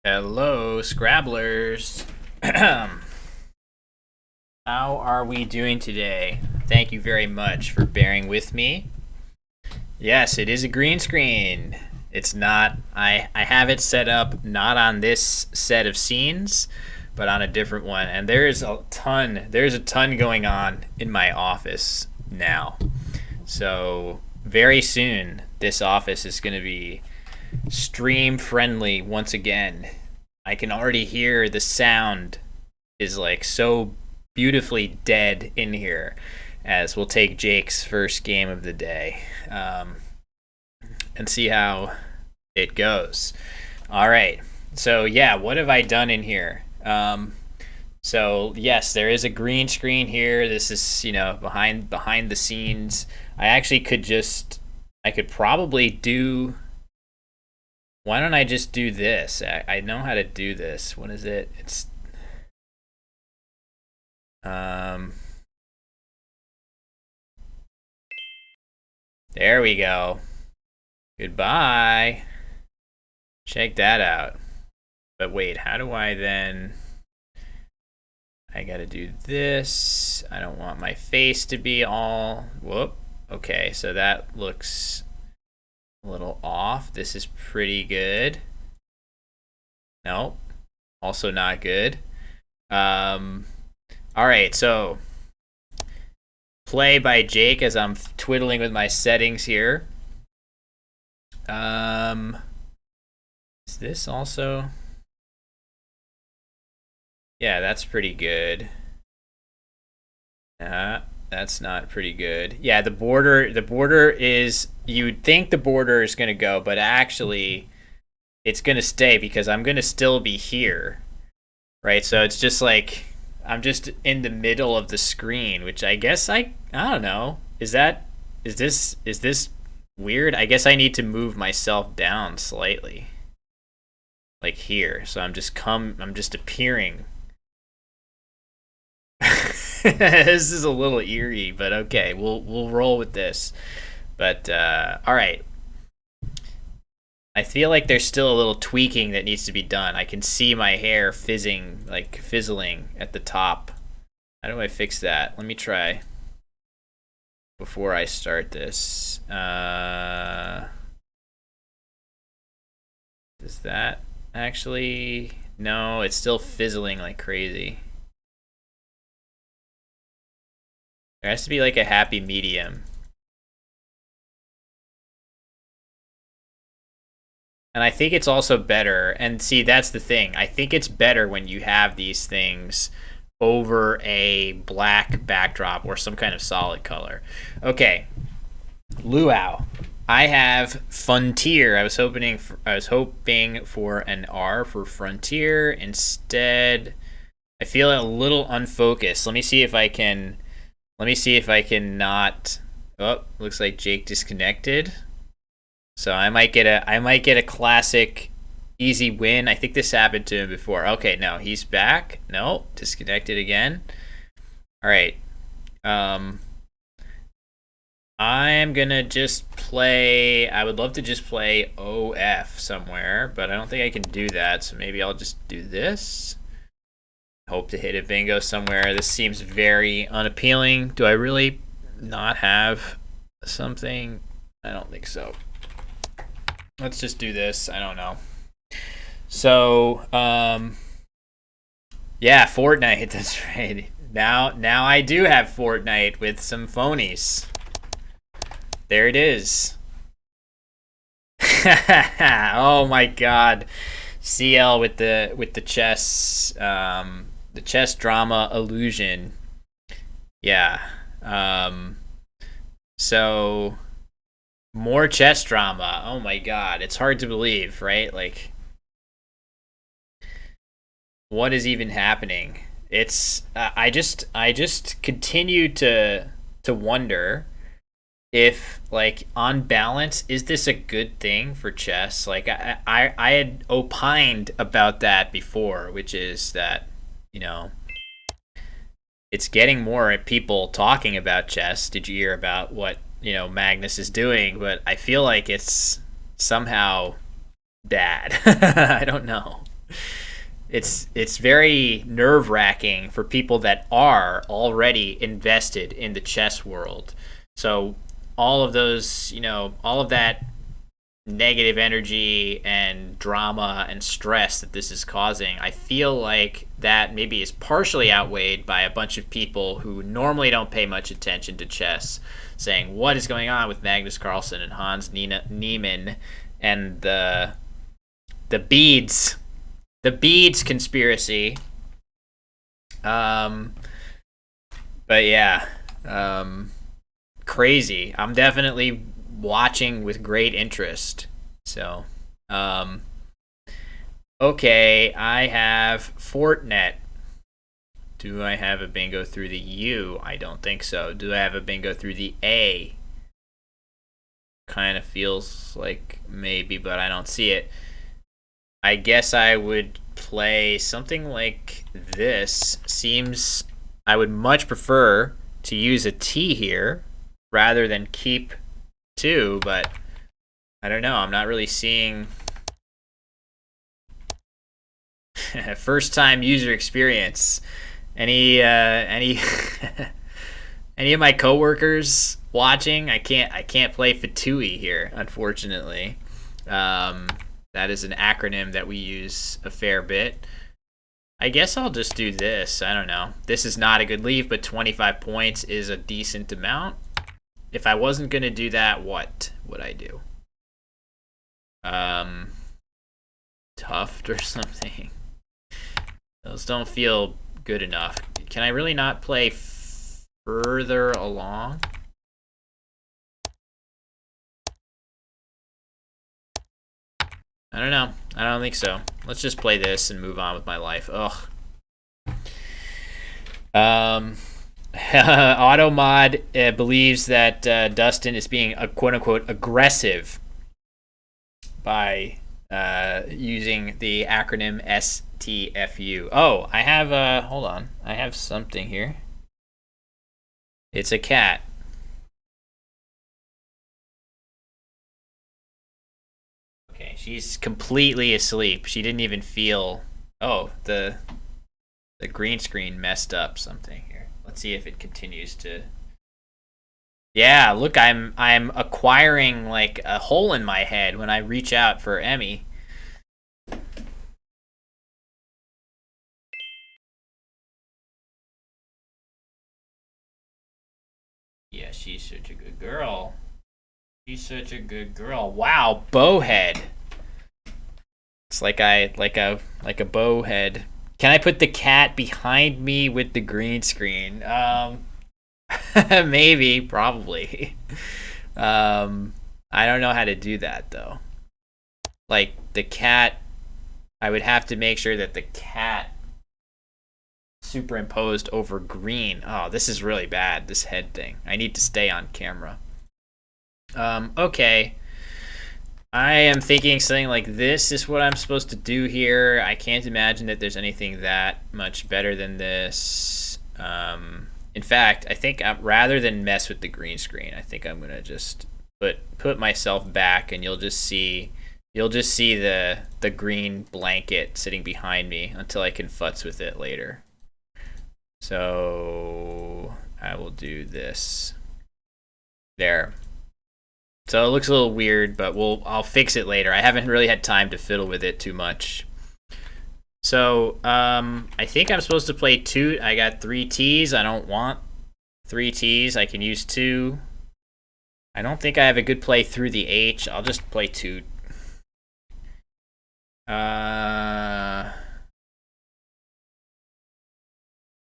Hello, Scrabblers. How are we doing today? Thank you very much for bearing with me. Yes, it is a green screen. It's not, I have it set up not on this set of scenes, but on a different one. And there's a ton going on in my office now. So, very soon, this office is going to be stream friendly once again. I can already hear the sound is like so beautifully dead in here as we'll take Jake's first game of the day and see how it goes. All right. So, yeah, what have I done in here? So, yes, there is a green screen here. This is, behind the scenes. I could probably do. Why don't I just do this? I know how to do this. What is it? It's there we go. Goodbye. Check that out. But wait, how do I then? I gotta do this. I don't want my face to be all. Whoop. Okay, so that looks a little off. This is pretty good. Nope. Also not good. All right, so play by Jake as I'm twiddling with my settings here. Is this also? Yeah, that's pretty good. That's not pretty good. Yeah, the border is, you'd think the border is going to go, but actually it's going to stay because I'm going to still be here. Right? So it's just like I'm just in the middle of the screen, which I guess I don't know. Is this weird? I guess I need to move myself down slightly. Like here. So I'm just appearing. This is a little eerie, but okay, we'll roll with this. But all right. I feel like there's still a little tweaking that needs to be done. I can see my hair fizzling at the top. How do I fix that? Let me try before I start this. Does that actually? No, it's still fizzling like crazy. There has to be like a happy medium. And I think it's also better, and see, that's the thing. I think it's better when you have these things over a black backdrop or some kind of solid color. Okay, Luau. I have Frontier. I was hoping for an R for Frontier. Instead, I feel a little unfocused. Let me see if I can not. Oh, looks like Jake disconnected. So I might get a classic easy win. I think this happened to him before. Okay, no, he's back. No, disconnected again. All right. I'm gonna just play. I would love to just play OF somewhere, but I don't think I can do that. So maybe I'll just do this. Hope to hit a bingo somewhere. This seems very unappealing. Do I really not have something? I don't think so. Let's just do this. I don't know. So, yeah, Fortnite. That's right. Now I do have Fortnite with some phonies. There it is. Oh my God, CL with the chess drama illusion. Yeah. So. More chess drama. Oh my God, it's hard to believe, right? Like, what is even happening? It's I just continue to wonder if, like, on balance, is this a good thing for chess? Like, I had opined about that before, which is that, you know, it's getting more people talking about chess. Did you hear about what Magnus is doing? But I feel like it's somehow bad. I don't know. It's very nerve-wracking for people that are already invested in the chess world. So all of those, all of that negative energy and drama and stress that this is causing, I feel like that maybe is partially outweighed by a bunch of people who normally don't pay much attention to chess, saying what is going on with Magnus Carlsen and Hans Niemann and the beads, the beads conspiracy. Um, but yeah, crazy. I'm definitely watching with great interest. So, okay, I have Fortnite. Do I have a bingo through the U? I don't think so. Do I have a bingo through the A? Kind of feels like maybe, but I don't see it. I guess I would play something like this. Seems I would much prefer to use a T here rather than keep 2, but I don't know. I'm not really seeing first time user experience. Any any of my coworkers watching? I can't play Fatui here, unfortunately. That is an acronym that we use a fair bit. I guess I'll just do this. I don't know. This is not a good leave, but 25 points is a decent amount. If I wasn't going to do that, what would I do? Tuft or something. Those don't feel good enough. Can I really not play further along? I don't know. I don't think so. Let's just play this and move on with my life. Ugh. Automod believes that Dustin is being a quote-unquote aggressive by using the acronym STFU. Oh, I have hold on. I have something here. It's a cat. Okay, she's completely asleep. She didn't even feel. Oh, the green screen messed up something here. Let's see if it continues to. Yeah, look, I'm acquiring like a hole in my head when I reach out for Emmy. Yeah, she's such a good girl. She's such a good girl. Wow, bowhead. It's like a bowhead. Can I put the cat behind me with the green screen? Maybe, probably. I don't know how to do that though. Like the cat, I would have to make sure that the cat superimposed over green. Oh, this is really bad, this head thing. I need to stay on camera. Okay. I am thinking something like this is what I'm supposed to do here. I can't imagine that there's anything that much better than this. In fact, I think rather than mess with the green screen, I think I'm gonna just put myself back, and you'll just see the green blanket sitting behind me until I can futz with it later. So I will do this. There. So it looks a little weird, but I'll fix it later. I haven't really had time to fiddle with it too much. So I think I'm supposed to play 2. I got 3 T's. I don't want 3 T's. I can use 2. I don't think I have a good play through the H. I'll just play 2.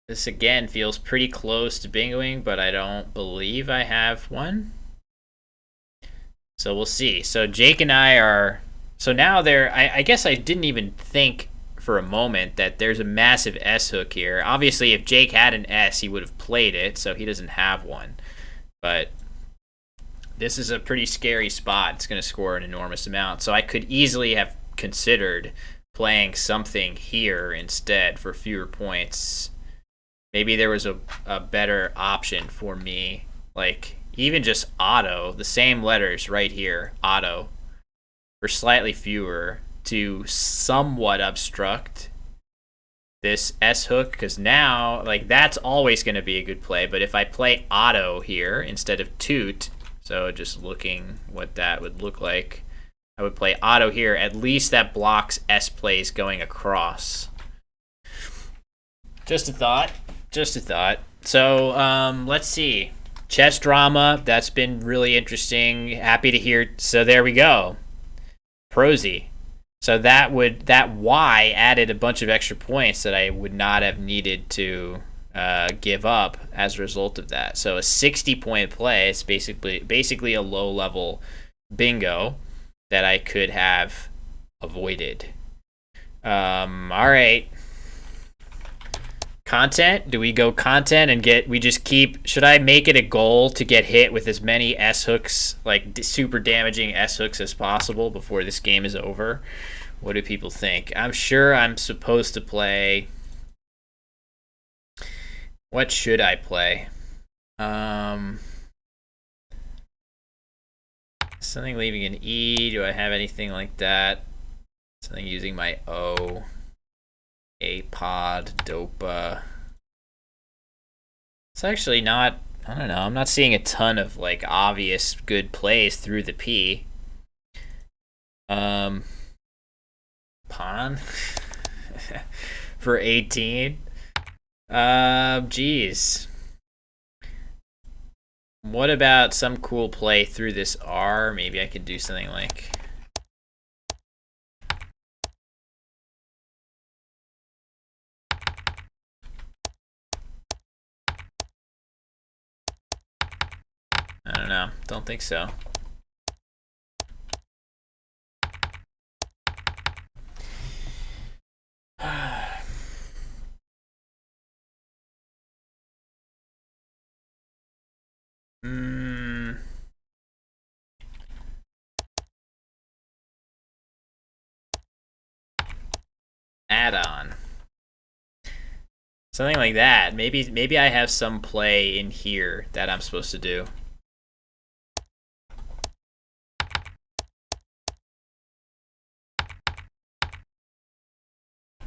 This again feels pretty close to bingoing, but I don't believe I have one. So we'll see. So Jake and I are. So now I guess I didn't even think for a moment that there's a massive S hook here. Obviously, if Jake had an S, he would have played it, so he doesn't have one. But this is a pretty scary spot. It's going to score an enormous amount. So I could easily have considered playing something here instead for fewer points. Maybe there was a better option for me, like even just auto, the same letters right here, auto, for slightly fewer. to somewhat obstruct this S hook, because now, like, that's always going to be a good play. But if I play auto here instead of toot, so just looking what that would look like, I would play auto here. At least that blocks S plays going across. Just a thought. Just a thought. So let's see. Chess drama, that's been really interesting. Happy to hear. So there we go. Prosy. So that Y added a bunch of extra points that I would not have needed to give up as a result of that. So a 60-point play is basically a low-level bingo that I could have avoided. All right. Content? Do we go content and should I make it a goal to get hit with as many S hooks, like super damaging S hooks as possible before this game is over? What do people think? I'm sure I'm supposed to play. What should I play? Something leaving an E. Do I have anything like that? Something using my O. A-pod, Dopa. It's actually not, I don't know, I'm not seeing a ton of like obvious good plays through the P. Pawn for 18. Geez. What about some cool play through this R? Maybe I could do something like I don't know. Don't think so. Add-on. Something like that. Maybe I have some play in here that I'm supposed to do.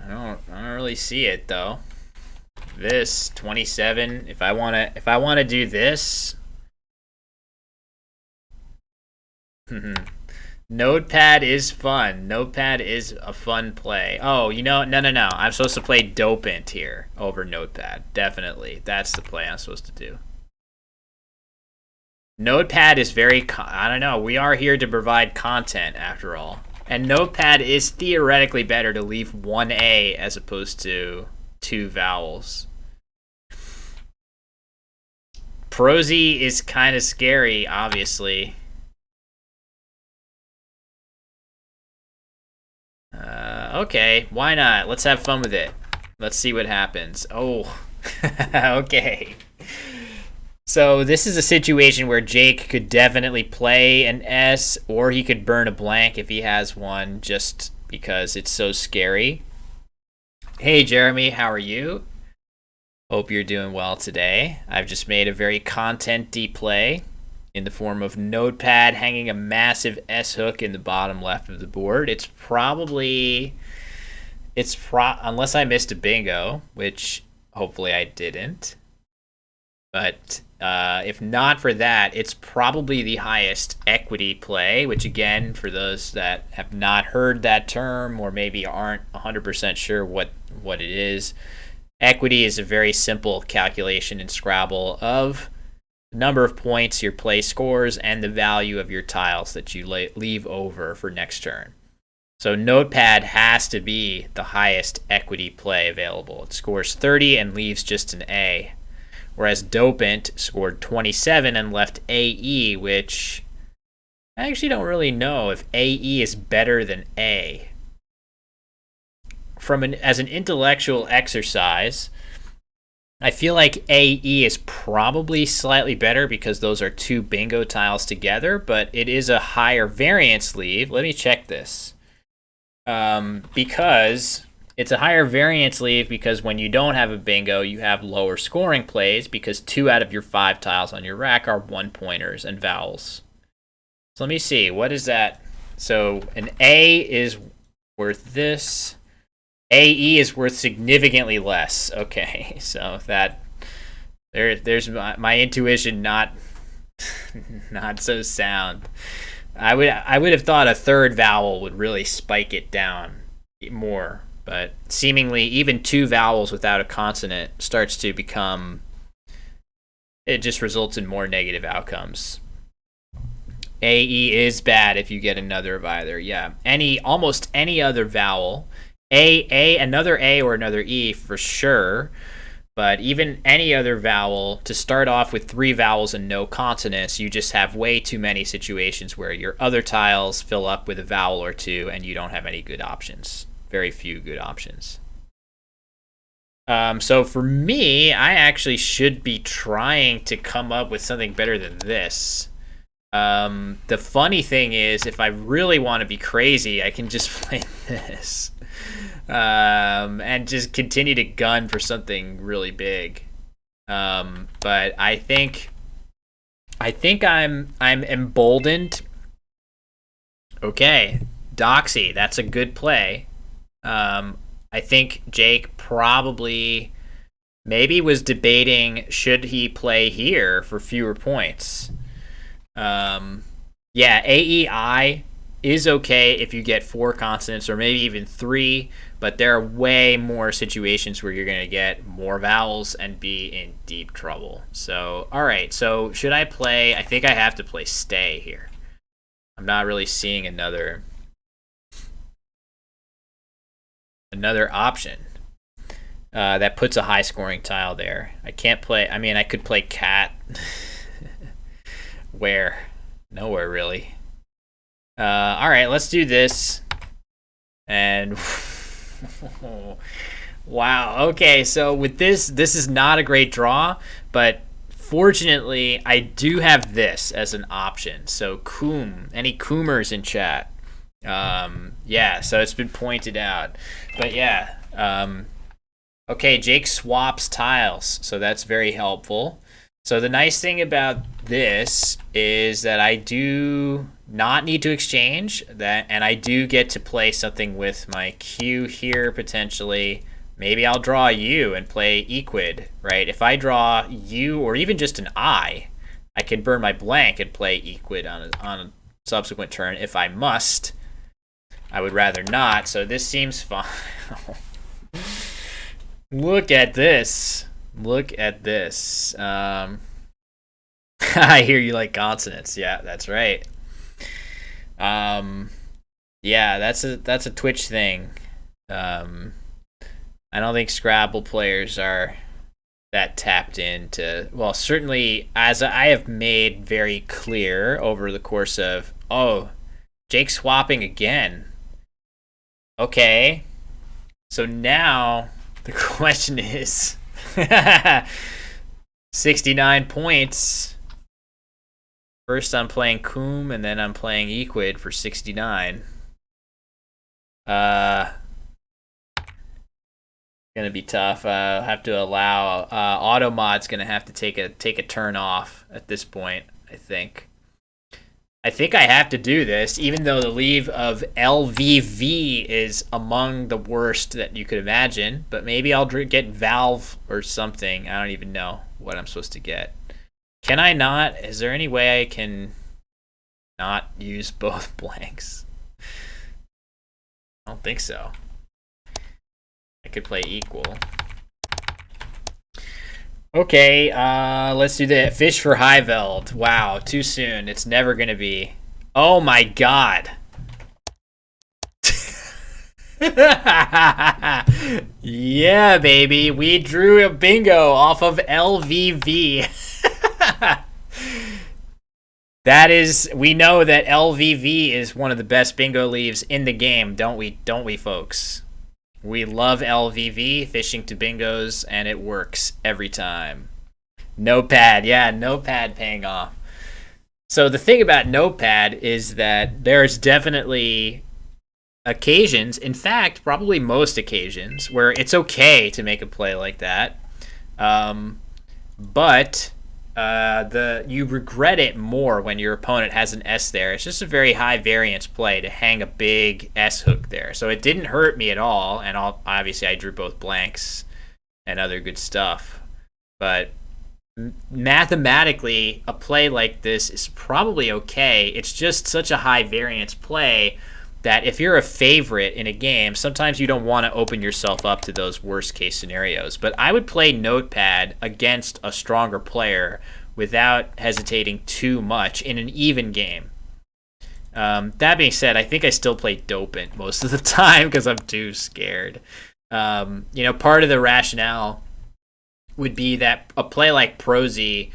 I don't really see it though. This 27. If I wanna do this. Notepad is fun. Notepad is a fun play. Oh, no. I'm supposed to play Dopant here over Notepad. Definitely. That's the play I'm supposed to do. Notepad is very, I don't know. We are here to provide content after all. And Notepad is theoretically better to leave one A as opposed to 2 vowels. Prosy is kind of scary, obviously. Okay, why not? Let's have fun with it. Let's see what happens. Oh, okay. So this is a situation where Jake could definitely play an S, or he could burn a blank if he has one, just because it's so scary. Hey, Jeremy, how are you? Hope you're doing well today. I've just made a very content-y play in the form of Notepad hanging a massive S hook in the bottom left of the board. Unless I missed a bingo, which hopefully I didn't. But if not for that, it's probably the highest equity play, which again, for those that have not heard that term or maybe aren't 100% sure what it is, equity is a very simple calculation in Scrabble of the number of points your play scores and the value of your tiles that you leave over for next turn. So Notepad has to be the highest equity play available. It scores 30 and leaves just an A. Whereas Dopant scored 27 and left AE, which I actually don't really know if AE is better than A. As an intellectual exercise, I feel like AE is probably slightly better because those are 2 bingo tiles together, but it is a higher variance leave. Let me check this. Because it's a higher variance leave because when you don't have a bingo, you have lower scoring plays because 2 out of your 5 tiles on your rack are 1-pointers and vowels. So let me see. What is that? So an A is worth this. AE is worth significantly less. Okay, so there's my intuition not not so sound. I would have thought a third vowel would really spike it down more, but seemingly even two vowels without a consonant starts to become, it just results in more negative outcomes. AE is bad if you get another of either. Yeah, almost any other vowel, another A or another E for sure. But even any other vowel, to start off with three vowels and no consonants, you just have way too many situations where your other tiles fill up with a vowel or two and you don't have any good options. Very few good options. So for me, I actually should be trying to come up with something better than this. The funny thing is, if I really want to be crazy, I can just play this. And just continue to gun for something really big. But I think I'm emboldened. Okay, Doxy, that's a good play. I think Jake probably maybe was debating should he play here for fewer points. Yeah, AEI is okay if you get 4 consonants or maybe even 3, but there are way more situations where you're going to get more vowels and be in deep trouble. So, all right, so should I play? I think I have to play stay here. I'm not really seeing another option that puts a high scoring tile there. I can't play, I mean, I could play cat. Where? Nowhere really. All right, let's do this. And wow. Okay, so with this is not a great draw, but fortunately, I do have this as an option. So Coom, any Coomers in chat? Yeah, so it's been pointed out. But yeah, okay, Jake swaps tiles, so that's very helpful. So the nice thing about this is that I do not need to exchange that, and I do get to play something with my Q here potentially. Maybe I'll draw a U and play Equid, right? If I draw U or even just an I can burn my blank and play Equid on a subsequent turn if I must. I would rather not, so this seems fine. Look at this. Look at this. I hear you like consonants. Yeah, that's right. Yeah, that's a Twitch thing. I don't think Scrabble players are that tapped into, well, certainly as I have made very clear over the course of, oh, Jake swapping again. Okay. So now the question is 69 points. First I'm playing Coom and then I'm playing Equid for 69. Gonna be tough. I'll have to allow Automod's gonna have to take a turn off at this point, I think. I have to do this, even though the leave of LVV is among the worst that you could imagine. But maybe I'll get Valve or something. I don't even know what I'm supposed to get. Can I not? Is there any way I can not use both blanks? I don't think so. I could play equal. Okay, let's do the Fish for Highveld. Wow, too soon. It's never gonna be. Oh my god. Yeah, baby. We drew a bingo off of LVV. That is, we know that LVV is one of the best bingo leaves in the game, don't we, folks? We love LVV, fishing to bingos, and it works every time. Notepad, yeah, Notepad paying off. So the thing about Notepad is that there's definitely occasions, in fact, probably most occasions, where it's okay to make a play like that. But the you regret it more when your opponent has an S there. It's just a very high variance play to hang a big S hook there. So it didn't hurt me at all, and obviously I drew both blanks and other good stuff. But mathematically, a play like this is probably okay. It's just such a high variance play that if you're a favorite in a game, sometimes you don't want to open yourself up to those worst case scenarios. But I would play Notepad against a stronger player without hesitating too much in an even game. That being said, I think I still play Dopant most of the time because I'm too scared. Part of the rationale would be that a play like Prosy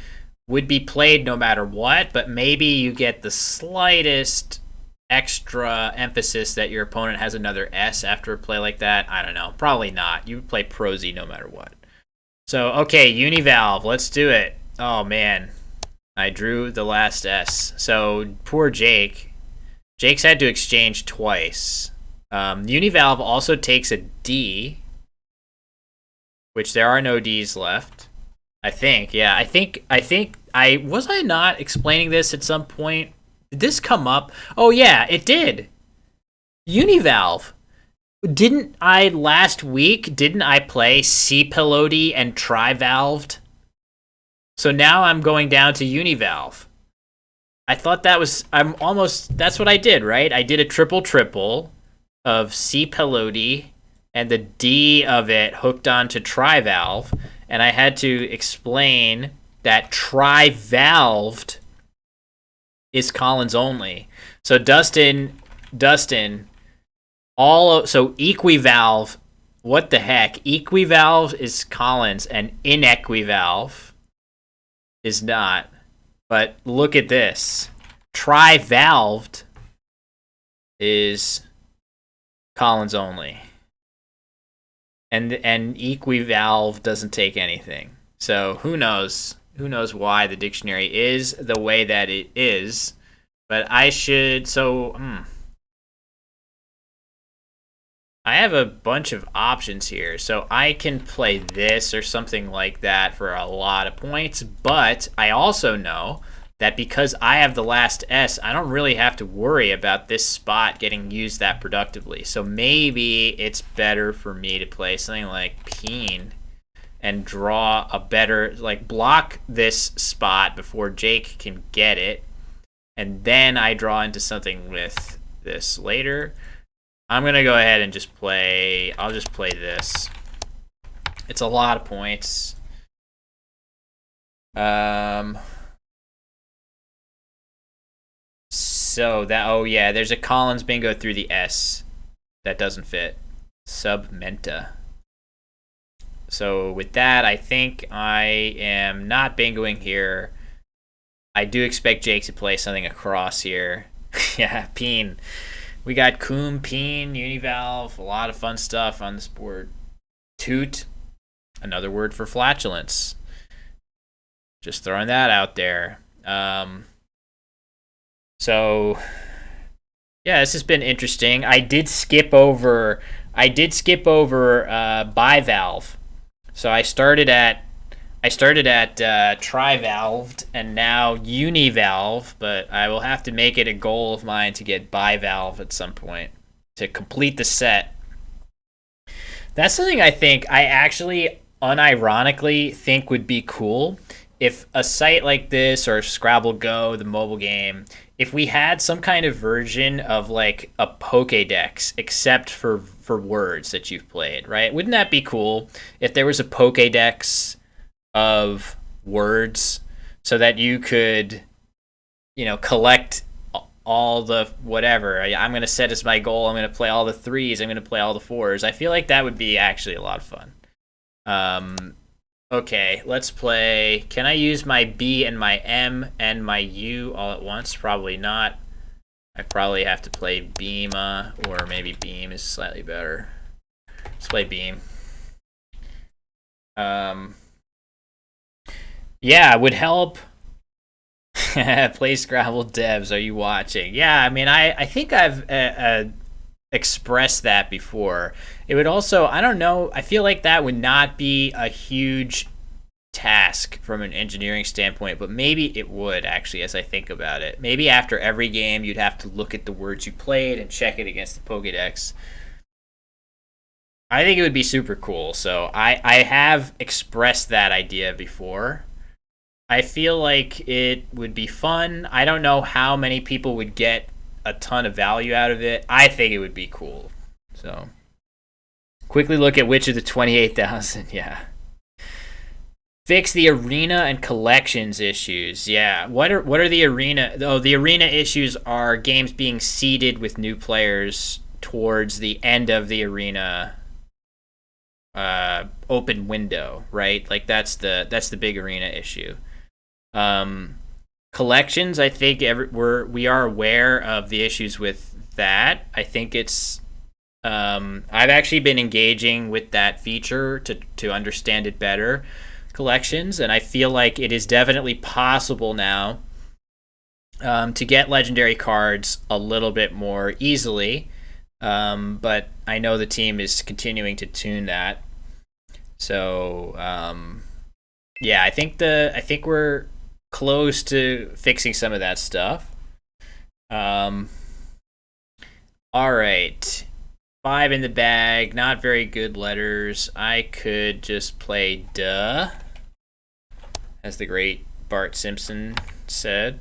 would be played no matter what, but maybe you get the slightest extra emphasis that your opponent has another S after a play like that. I don't know. Probably not. You would play Prosy no matter what. So, okay, Univalve. Let's do it. Oh, man. I drew the last S. So, poor Jake. Jake's had to exchange twice. Univalve also takes a D, which there are no Ds left. I think. Yeah, I think was I not explaining this at some point? Did this come up? Oh yeah, it did. Univalve. Didn't I play C-Pelody and Trivalved? So now I'm going down to Univalve. I thought that's what I did, right? I did a triple of C-Pelody and the D of it hooked onto Trivalve, and I had to explain that Trivalved is Collins only. So Dustin, Equivalve, what the heck? Equivalve is Collins and Inequivalve is not. But look at this. Trivalved is Collins only. And Equivalve doesn't take anything. So who knows? Who knows why the dictionary is the way that it is? But I have a bunch of options here. So I can play this or something like that for a lot of points. But I also know that because I have the last S, I don't really have to worry about this spot getting used that productively. So maybe it's better for me to play something like Peen and draw a better, block this spot before Jake can get it. And then I draw into something with this later. I'm going to go ahead and I'll just play this. It's a lot of points. There's a Collins bingo through the S. That doesn't fit. Submenta. So with that, I think I am not bingoing here. I do expect Jake to play something across here. Yeah, Peen. We got Coom, Peen, Univalve, a lot of fun stuff on this board. Toot, another word for flatulence. Just throwing that out there. So, yeah, this has been interesting. I did skip over bivalve. So I started at trivalved and now univalve, but I will have to make it a goal of mine to get bivalve at some point to complete the set. That's something I think I actually unironically think would be cool if a site like this or Scrabble Go, the mobile game, if we had some kind of version of like a Pokédex except for words that you've played, right? Wouldn't that be cool if there was a Pokédex of words so that you could, collect all the whatever. I'm going to set as my goal. I'm going to play all the threes. I'm going to play all the fours. I feel like that would be actually a lot of fun. Okay, let's play. Can I use my B and my M and my U all at once? Probably not. I probably have to play Beema, or maybe Beam is slightly better. Let's play Beam. Yeah, it would help. Play Scrabble devs. Are you watching? Yeah, I mean, I think I've expressed that before. It would also, I don't know, I feel like that would not be a huge task from an engineering standpoint, but maybe it would actually, as I think about it. Maybe after every game, you'd have to look at the words you played and check it against the Pokédex. I think it would be super cool. So I have expressed that idea before. I feel like it would be fun. I don't know how many people would get a ton of value out of it. I think it would be cool. So quickly look at which of the 28,000. Yeah. Fix the arena and collections issues. Yeah. What are the arena? Oh, the arena issues are games being seeded with new players towards the end of the arena open window, right? Like that's the big arena issue. Collections, I think we are aware of the issues with that. I think it's I've actually been engaging with that feature to understand it better. Collections, and I feel like it is definitely possible now to get legendary cards a little bit more easily. But I know the team is continuing to tune that. So yeah, I think we're close to fixing some of that stuff. All right. 5 in the bag, not very good letters. I could just play duh, as the great Bart Simpson said.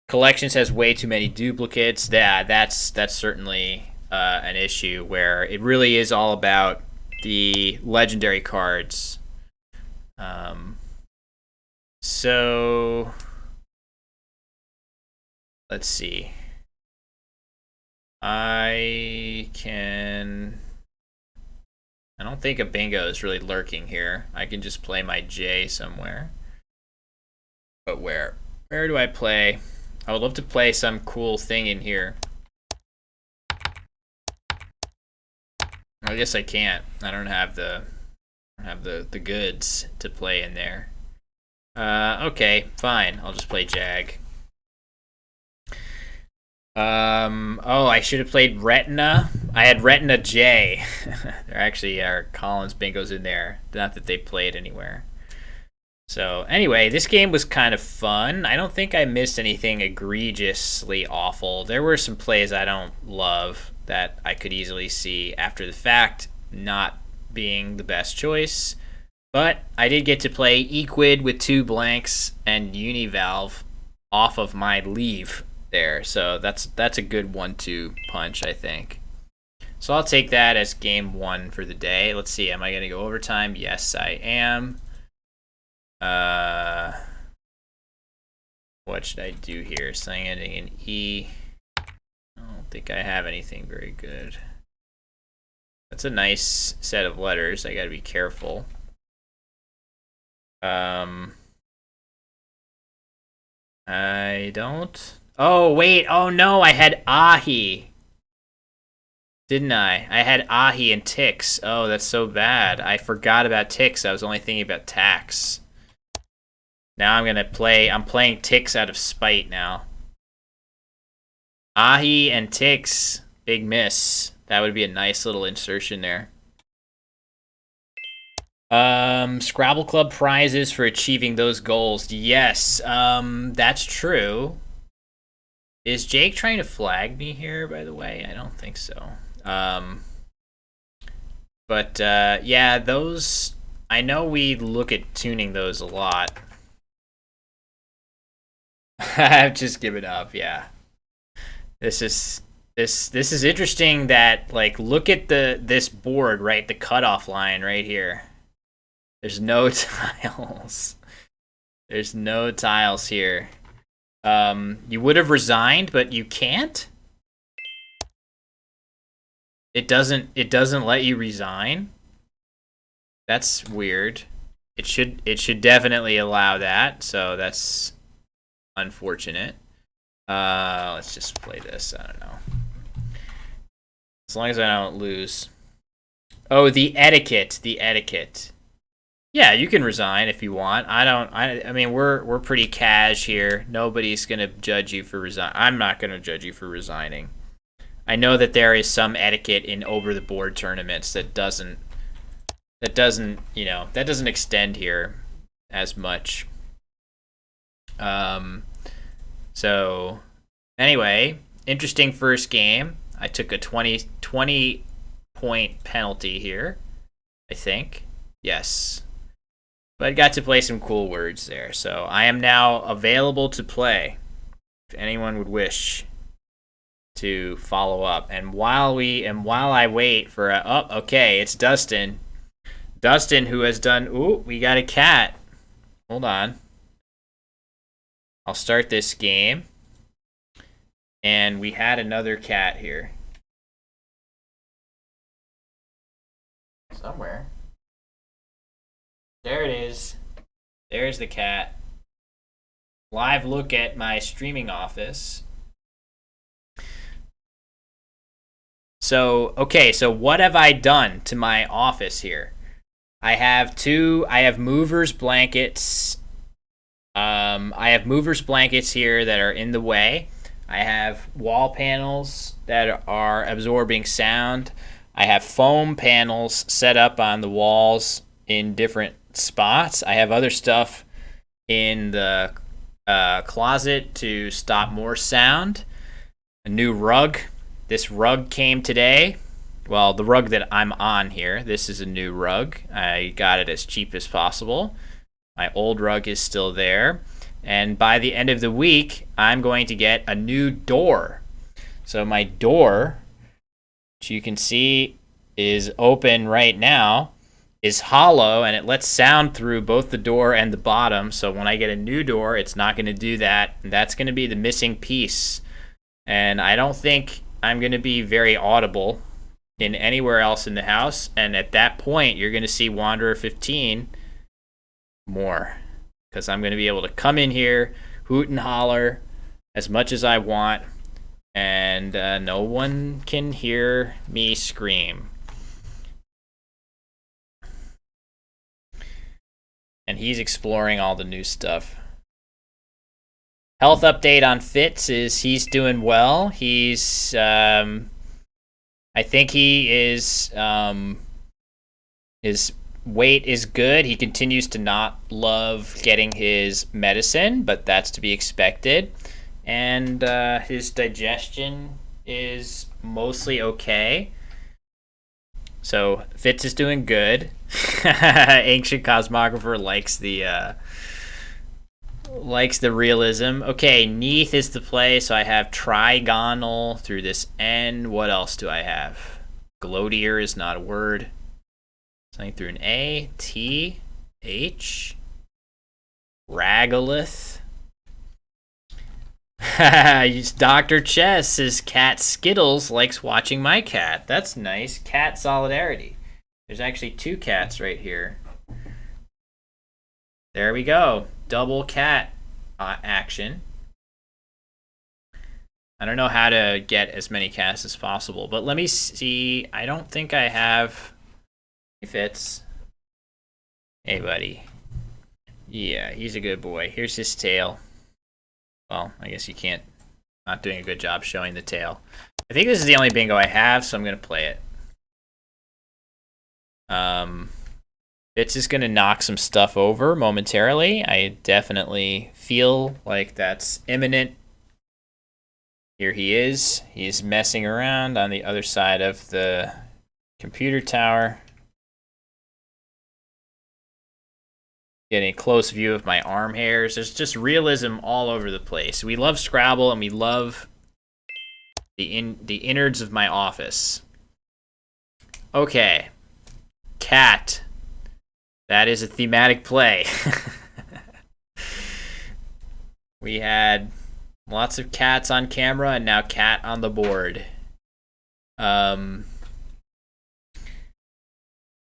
Collections has way too many duplicates. Yeah, that's certainly an issue where it really is all about the legendary cards. So let's see. I don't think a bingo is really lurking here. I can just play my J somewhere. But where? Where do I play? I would love to play some cool thing in here. I guess I can't. I don't have the goods to play in there. Okay, fine. I'll just play Jag. Oh, I should have played Retina. I had Retina J. There actually are Collins bingos in there. Not that they play it anywhere. So anyway, this game was kind of fun. I don't think I missed anything egregiously awful. There were some plays I don't love that I could easily see after the fact not being the best choice. But I did get to play Equid with 2 blanks and Univalve off of my leave there. So that's a good 1-2 punch, I think. So I'll take that as game 1 for the day. Let's see, am I going to go overtime? Yes, I am. What should I do here? Something ending in E. I don't think I have anything very good. That's a nice set of letters. I got to be careful. I don't. Oh, wait. Oh, no. I had Ahi. Didn't I? I had Ahi and Ticks. Oh, that's so bad. I forgot about Ticks. I was only thinking about Tax. Now I'm playing Ticks out of spite now. Ahi and Ticks. Big miss. That would be a nice little insertion there. Scrabble Club prizes for achieving those goals. Yes, that's true. Is Jake trying to flag me here, by the way? I don't think so. But yeah, those, I know we look at tuning those a lot. I've just given up, yeah. This is interesting that, like, look at this board, right? The cutoff line right here. There's no tiles. There's no tiles here. You would have resigned, but you can't? It doesn't let you resign? That's weird. It should definitely allow that, so that's unfortunate. Let's just play this. I don't know. As long as I don't lose. Oh, the etiquette. Yeah, you can resign if you want. I mean, we're pretty cash here. Nobody's gonna judge you for resign. I'm not gonna judge you for resigning. I know that there is some etiquette in over the board tournaments that doesn't that doesn't, that doesn't extend here as much. So anyway, interesting first game. I took a 20 point penalty here, I think. Yes. But I got to play some cool words there. So I am now available to play if anyone would wish to follow up. And while I wait for okay, it's Dustin. Dustin, who has done we got a cat. Hold on. I'll start this game. And we had another cat here. Somewhere. There it is. There's the cat. Live look at my streaming office. So, okay, so what have I done to my office here? I have movers blankets. I have movers blankets here that are in the way. I have wall panels that are absorbing sound. I have foam panels set up on the walls in different spots. I have other stuff in the closet to stop more sound. A new rug. This rug came today. Well, the rug that I'm on here, this is a new rug. I got it as cheap as possible. My old rug is still there. And by the end of the week, I'm going to get a new door. So my door, which you can see is open right now, is hollow, and it lets sound through both the door and the bottom. So when I get a new door, it's not going to do that. And that's going to be the missing piece. And I don't think I'm going to be very audible in anywhere else in the house. And at that point, you're going to see Wanderer 15 more. Because I'm going to be able to come in here, hoot and holler as much as I want, and no one can hear me scream. And he's exploring all the new stuff. Health update on Fitz is he's doing well. He's, I think he is, his weight is good. He continues to not love getting his medicine, but that's to be expected. And his digestion is mostly okay. So Fitz is doing good. Ancient Cosmographer likes the realism. Okay, Neath is the play, so I have trigonal through this N. What else do I have? Gloatier is not a word. Something through an A, T, H, Ragalith. Dr. Chess says Cat Skittles likes watching my cat. That's nice. Cat solidarity. There's actually two cats right here. There we go. Double cat action. I don't know how to get as many cats as possible, but let me see. I don't think I have... Fitz. Hey, buddy. Yeah, he's a good boy. Here's his tail. Well, I guess you can't... Not doing a good job showing the tail. I think this is the only bingo I have, so I'm going to play it. Fitz is going to knock some stuff over momentarily. I definitely feel like that's imminent. Here he is. He's messing around on the other side of the computer tower. Getting a close view of my arm hairs. There's just realism all over the place. We love Scrabble, and we love the innards of my office. Okay. Cat. That is a thematic play. We had lots of cats on camera, and now cat on the board.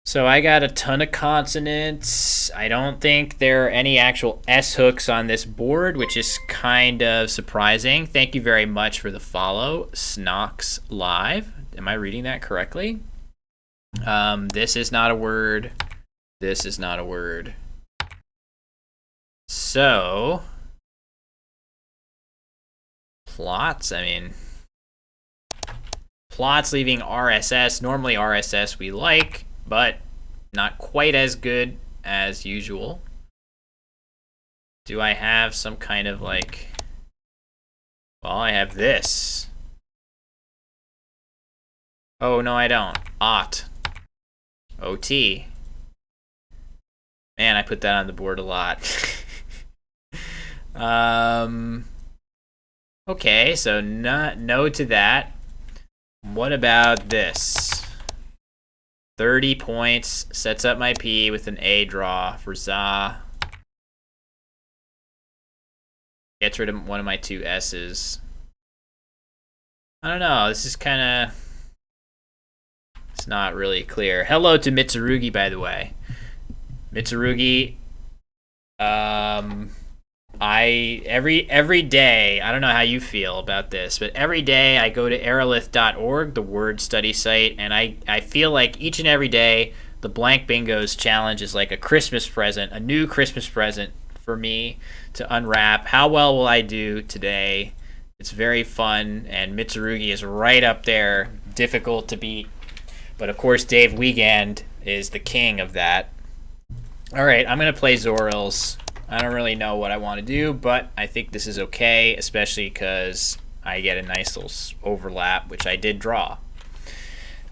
So I got a ton of consonants. I don't think there are any actual S hooks on this board, which is kind of surprising. Thank you very much for the follow, Snox Live. Am I reading that correctly? This is not a word. This is not a word. So, plots, plots leaving RSS. Normally RSS we like, but Not quite as good as usual. Do I have some kind of like... Well, I have this. Oh, no, I don't. Ot. OT. Man, I put that on the board a lot. Okay, so no to that. What about this? 30 points. Sets up my P with an A draw for Za. Gets rid of one of my two S's. I don't know. This is kind of... It's not really clear. Hello to Mitsurugi, by the way. Mitsurugi, every day, I don't know how you feel about this, but every day I go to aerolith.org, the word study site, and I feel like each and every day the Blank Bingos challenge is like a Christmas present, a new Christmas present for me to unwrap. How well will I do today? It's very fun, and Mitsurugi is right up there, difficult to beat. But of course, Dave Wiegand is the king of that. All right, I'm going to play Zorils. I don't really know what I want to do, but I think this is okay, especially because I get a nice little overlap, which I did draw.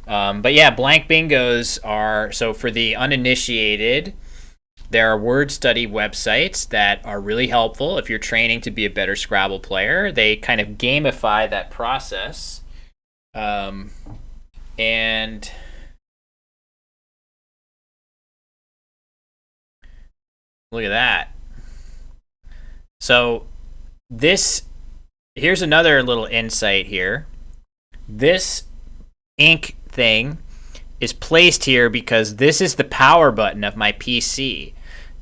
But yeah, Blank Bingos are... So for the uninitiated, there are word study websites that are really helpful if you're training to be a better Scrabble player. They kind of gamify that process. And... Look at that. So here's another little insight here. This ink thing is placed here because this is the power button of my PC.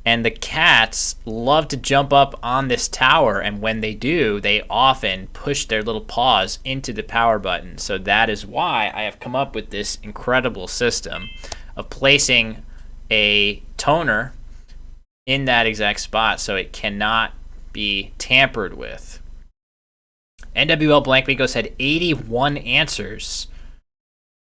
And the cats love to jump up on this tower, and when they do, they often push their little paws into the power button. So that is why I have come up with this incredible system of placing a toner in that exact spot so it cannot be tampered with. NWL Blank Bingos had 81 answers.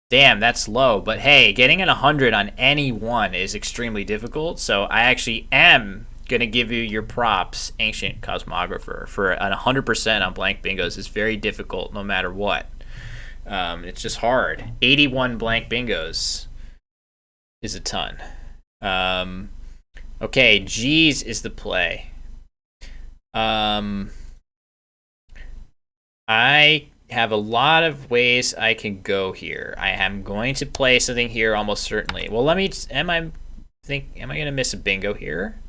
Damn, that's low. But hey, getting an 100 on any one is extremely difficult. So I actually am going to give you your props, Ancient Cosmographer, for an 100% on Blank Bingos. It's very difficult no matter what. It's just hard. 81 Blank Bingos is a ton. Okay, G's is the play. I have a lot of ways I can go here. I am going to play something here almost certainly. Well, am I going to miss a bingo here?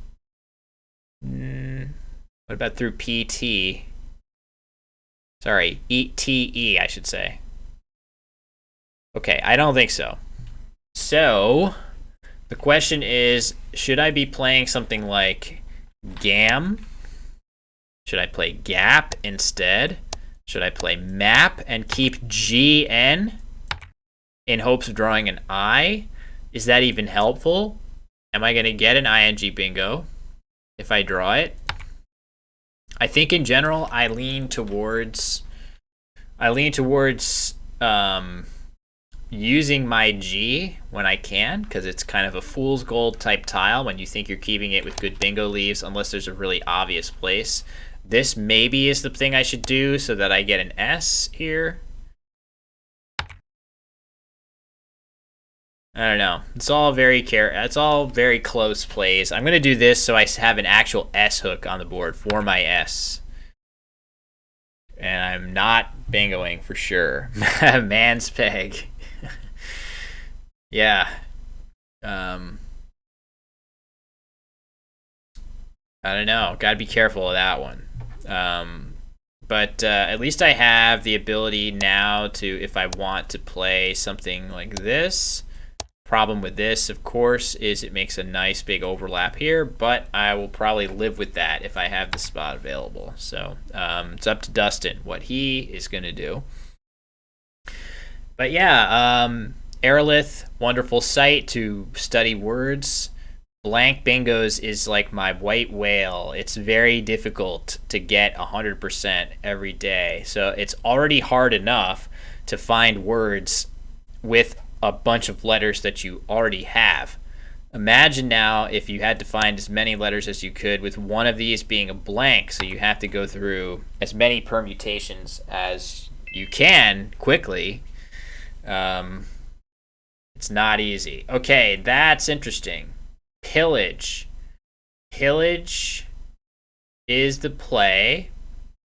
What about through PT? Sorry, ETE, I should say. Okay, I don't think so. So, the question is, should I be playing something like GAM? Should I play GAP instead? Should I play MAP and keep GN in hopes of drawing an I? Is that even helpful? Am I going to get an ING bingo if I draw it? I think in general I lean towards using my G when I can, because it's kind of a fool's gold type tile when you think you're keeping it with good bingo leaves, unless there's a really obvious place. This maybe is the thing I should do so that I get an S here. I don't know. It's all very close plays. I'm going to do this so I have an actual S hook on the board for my S. And I'm not bingoing for sure. Man's peg. Yeah. I don't know. Got to be careful of that one. But at least I have the ability now to, if I want to play something like this. Problem with this, of course, is it makes a nice big overlap here, but I will probably live with that if I have the spot available. So it's up to Dustin what he is going to do. But yeah, Aerolith, wonderful site to study words. Blank Bingos is like my white whale. It's very difficult to get 100% every day. So it's already hard enough to find words with a bunch of letters that you already have. Imagine now if you had to find as many letters as you could with one of these being a blank, so you have to go through as many permutations as you can quickly. It's not easy. Okay, that's interesting. Pillage. Pillage is the play.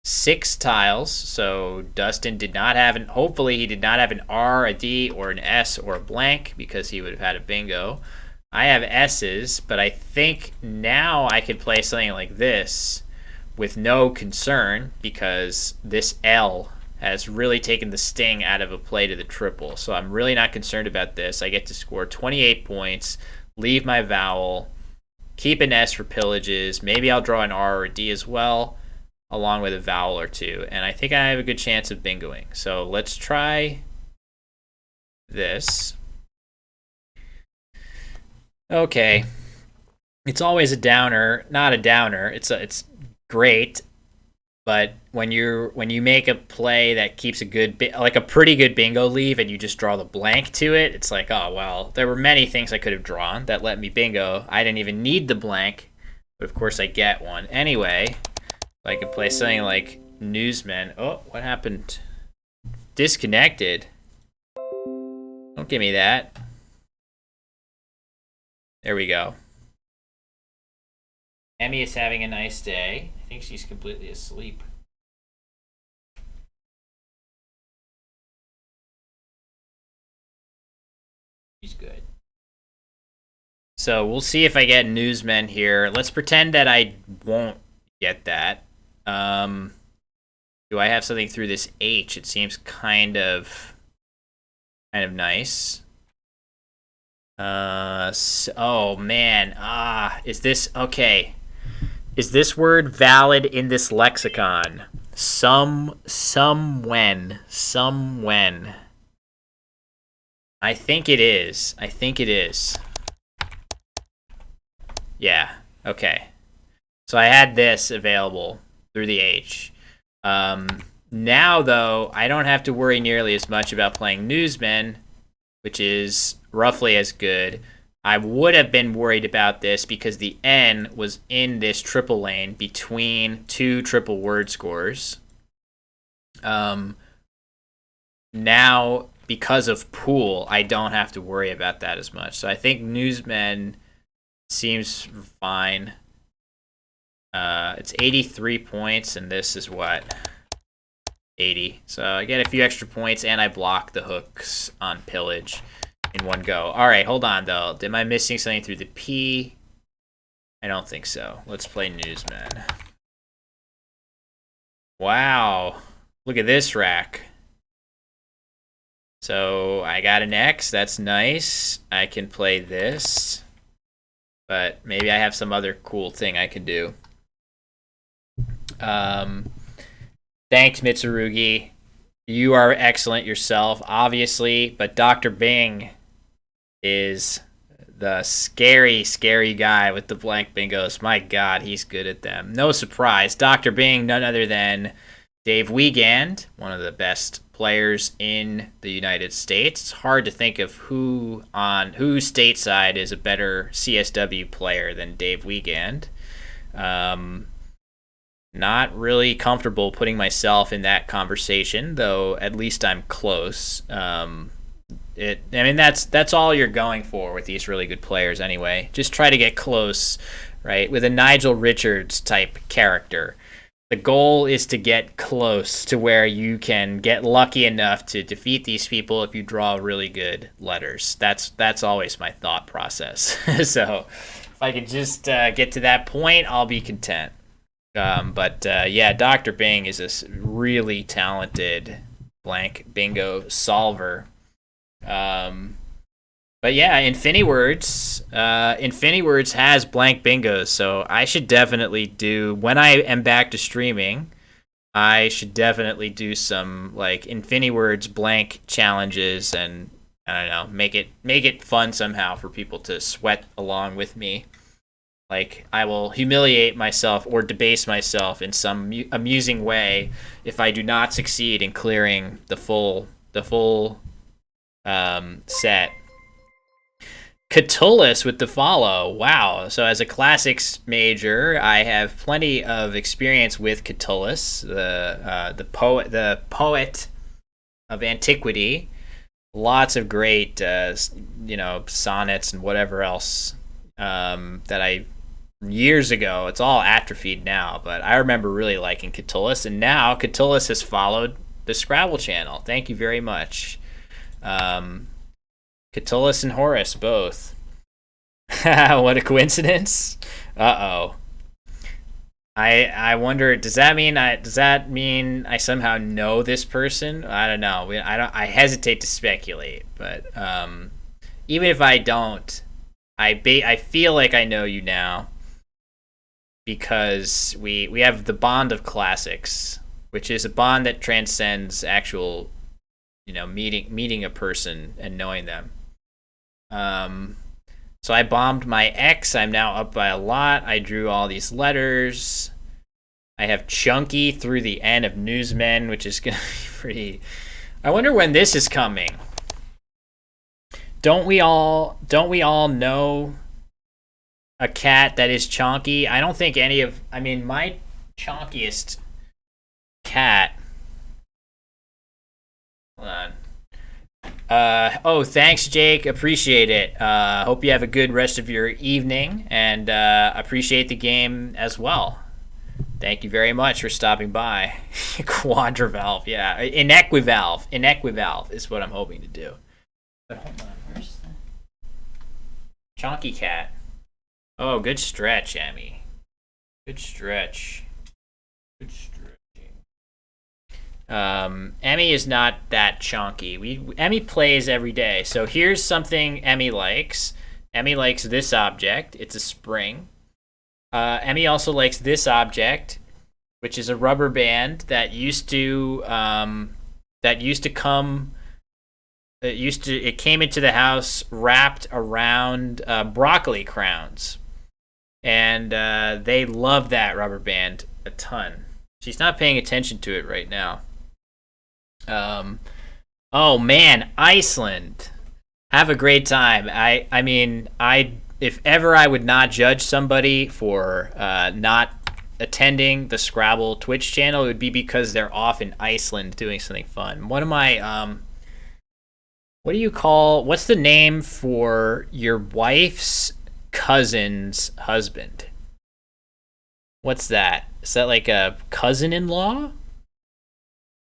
6 tiles, so Dustin did not have an, hopefully he did not have an R, a D, or an S, or a blank, because he would have had a bingo. I have S's, but I think now I could play something like this with no concern, because this L has really taken the sting out of a play to the triple. So I'm really not concerned about this. I get to score 28 points, leave my vowel, keep an S for pillages. Maybe I'll draw an R or a D as well, along with a vowel or two. And I think I have a good chance of bingoing. So let's try this. Okay. It's always a downer. Not a downer. It's great. But when you make a play that keeps a good, like a pretty good bingo leave, and you just draw the blank to it, it's like, oh, well, there were many things I could have drawn that let me bingo. I didn't even need the blank, but of course I get one. Anyway, I could play something like Newsman. Oh, what happened? Disconnected. Don't give me that. There we go. Emmy is having a nice day. I think she's completely asleep. She's good. So we'll see if I get Newsmen here. Let's pretend that I won't get that. Do I have something through this H? It seems kind of nice. Oh man. Is this okay? Is this word valid in this lexicon? Some when. I think it is. Yeah. Okay. So I had this available through the H. Now, though, I don't have to worry nearly as much about playing Newsmen, which is roughly as good. I would have been worried about this because the N was in this triple lane between 2 triple word scores. Now, because of pool, I don't have to worry about that as much. So I think Newsmen seems fine. It's 83 points, and this is what? 80. So I get a few extra points, and I block the hooks on pillage in one go. All right, hold on, though. Am I missing something through the P? I don't think so. Let's play Newsman. Wow. Look at this rack. So I got an X. That's nice. I can play this. But maybe I have some other cool thing I can do. Thanks, Mitsurugi. You are excellent yourself, obviously, but Dr. Bing is the scary, scary guy with the blank bingos. My God, he's good at them. No surprise. Dr. Bing, none other than Dave Wiegand, one of the best players in the United States. It's hard to think of who stateside is a better CSW player than Dave Wiegand. Not really comfortable putting myself in that conversation, though at least I'm close. That's all you're going for with these really good players anyway. Just try to get close, right? With a Nigel Richards type character. The goal is to get close to where you can get lucky enough to defeat these people if you draw really good letters. That's always my thought process. So if I can just get to that point, I'll be content. Yeah, Dr. Bing is a really talented blank bingo solver. But yeah, InfiniWords has blank bingos, so I should definitely do, when I am back to streaming, I should definitely do some like InfiniWords blank challenges, and I don't know, make it fun somehow for people to sweat along with me. Like, I will humiliate myself or debase myself in some amusing way if I do not succeed in clearing the full set. Catullus with the follow. Wow. So as a classics major, I have plenty of experience with Catullus, the poet of antiquity. Lots of great sonnets and whatever else that I years ago. It's all atrophied now, but I remember really liking Catullus, and now Catullus has followed the Scrabble channel. Thank you very much. Catullus and Horace both. What a coincidence! Uh-oh. I wonder. Does that mean I somehow know this person? I don't know. I hesitate to speculate, but even if I don't, I feel like I know you now because we have the bond of classics, which is a bond that transcends actual, meeting a person and knowing them. So I bombed my ex. I'm now up by a lot. I drew all these letters. I have Chunky through the N of Newsmen, which is gonna be pretty. I wonder when this is coming. Don't we all know a cat that is chonky? I don't think my chonkiest cat. Hold on. Thanks, Jake. Appreciate it. Hope you have a good rest of your evening, and appreciate the game as well. Thank you very much for stopping by. Quadrivalve, yeah. Inequivalve is what I'm hoping to do. But hold on, where's the Chonky Cat? Oh, good stretch, Emmy. Good stretch. Good stretching. Emmy is not that chonky. Emmy plays every day. So here's something Emmy likes. Emmy likes this object. It's a spring. Emmy also likes this object, which is a rubber band that used to come. It came into the house wrapped around broccoli crowns, and they love that rubber band a ton. She's not paying attention to it right now. Oh man, Iceland. Have a great time. If ever I would not judge somebody for not attending the Scrabble Twitch channel, it would be because they're off in Iceland doing something fun. One of my what's the name for your wife's cousin's husband? What's that? Is that like a cousin-in-law?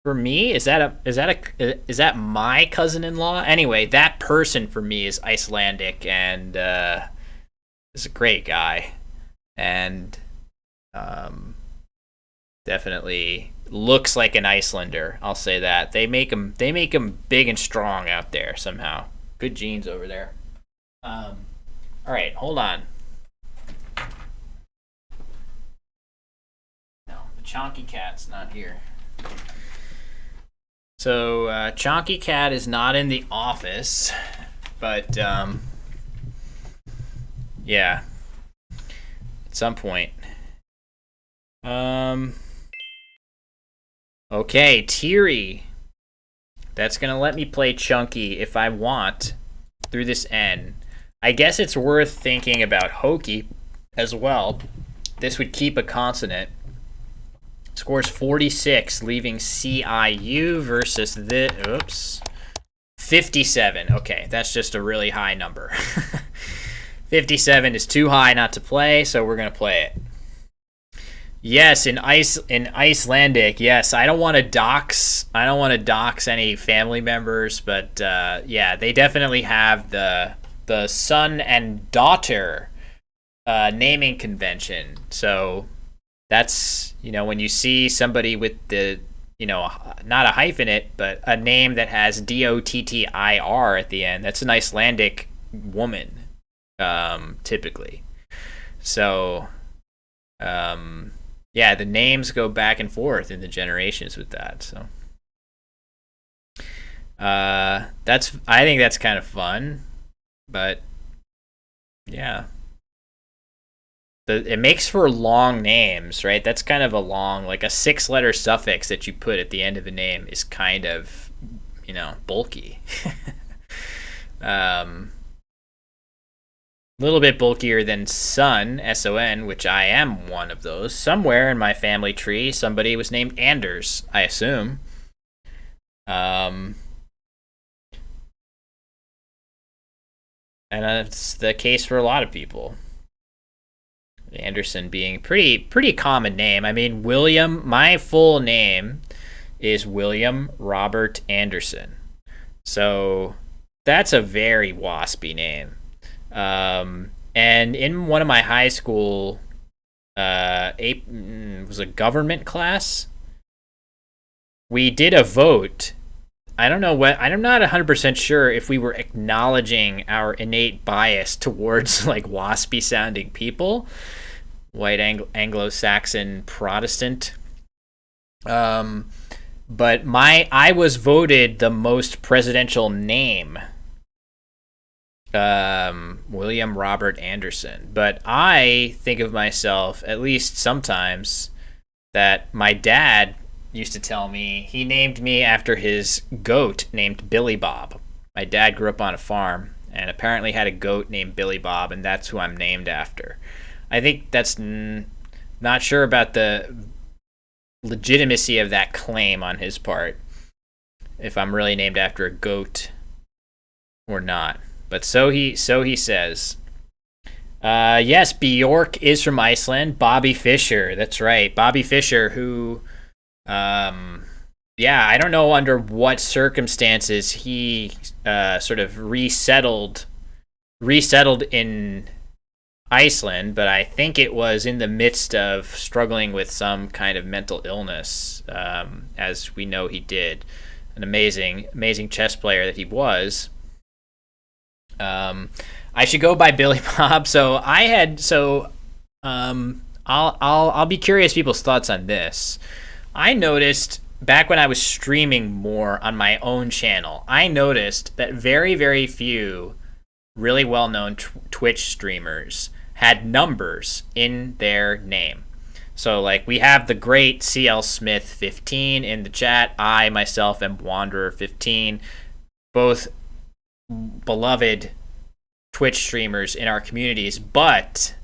For me, is that my cousin-in-law? Anyway, that person for me is Icelandic and is a great guy, and definitely looks like an Icelander. I'll say that. They make him big and strong out there somehow. Good genes over there. All right, hold on. No, the Chonky Cat's not here. So Chonky Cat is not in the office, but yeah, at some point. Okay, Teary. That's gonna let me play Chunky if I want through this N. I guess it's worth thinking about Hokey as well. This would keep a consonant. Scores 46, leaving CIU versus 57. Okay, that's just a really high number. 57 is too high not to play, so we're gonna play it. Yes, in Icelandic. Yes, I don't want to dox any family members, but yeah, they definitely have the son and daughter naming convention. So that's, when you see somebody with the, not a hyphenate, but a name that has DOTTIR at the end, that's an Icelandic woman, typically. So, yeah, the names go back and forth in the generations with that. So, I think that's kind of fun, but yeah. It makes for long names, right? That's kind of a long, like a 6-letter suffix that you put at the end of a name is kind of, bulky. little bit bulkier than Son, S-O-N, which I am one of those. Somewhere in my family tree, somebody was named Anders, I assume. And that's the case for a lot of people. Anderson being pretty common name. I mean, William, my full name is William Robert Anderson. So that's a very waspy name. And in one of my high school, was a government class, we did a vote. I don't know what, I'm not 100% sure if we were acknowledging our innate bias towards like waspy sounding people, white Anglo-Saxon Protestant. But I was voted the most presidential name, William Robert Anderson. But I think of myself, at least sometimes, that my dad used to tell me he named me after his goat named Billy Bob. My dad grew up on a farm and apparently had a goat named Billy Bob, and that's who I'm named after. I think that's not sure about the legitimacy of that claim on his part, if I'm really named after a goat or not. But so he says. Yes, Bjork is from Iceland. Bobby Fischer, that's right. Bobby Fischer, who, yeah, I don't know under what circumstances he sort of resettled in Iceland, but I think it was in the midst of struggling with some kind of mental illness, as we know he did. An amazing chess player that he was. I should go by Billy Bob. I'll be curious people's thoughts on this. I noticed back when I was streaming more on my own channel, I noticed that very, very few really well-known Twitch streamers had numbers in their name. So like we have the great CL Smith 15 in the chat. I myself am Wanderer 15, both beloved Twitch streamers in our communities. But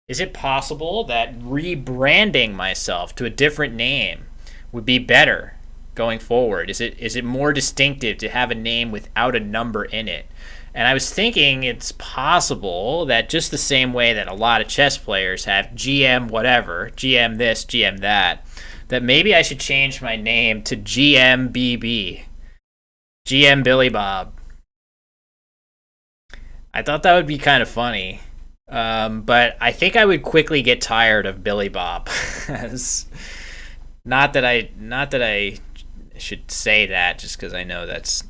is it possible that rebranding myself to a different name would be better going forward? Is it more distinctive to have a name without a number in it? And I was thinking it's possible that just the same way that a lot of chess players have GM whatever, GM this, GM that maybe I should change my name to GMBB, GM Billy Bob. I thought that would be kind of funny, but I think I would quickly get tired of Billy Bob. not that I should say that, just because I know that's,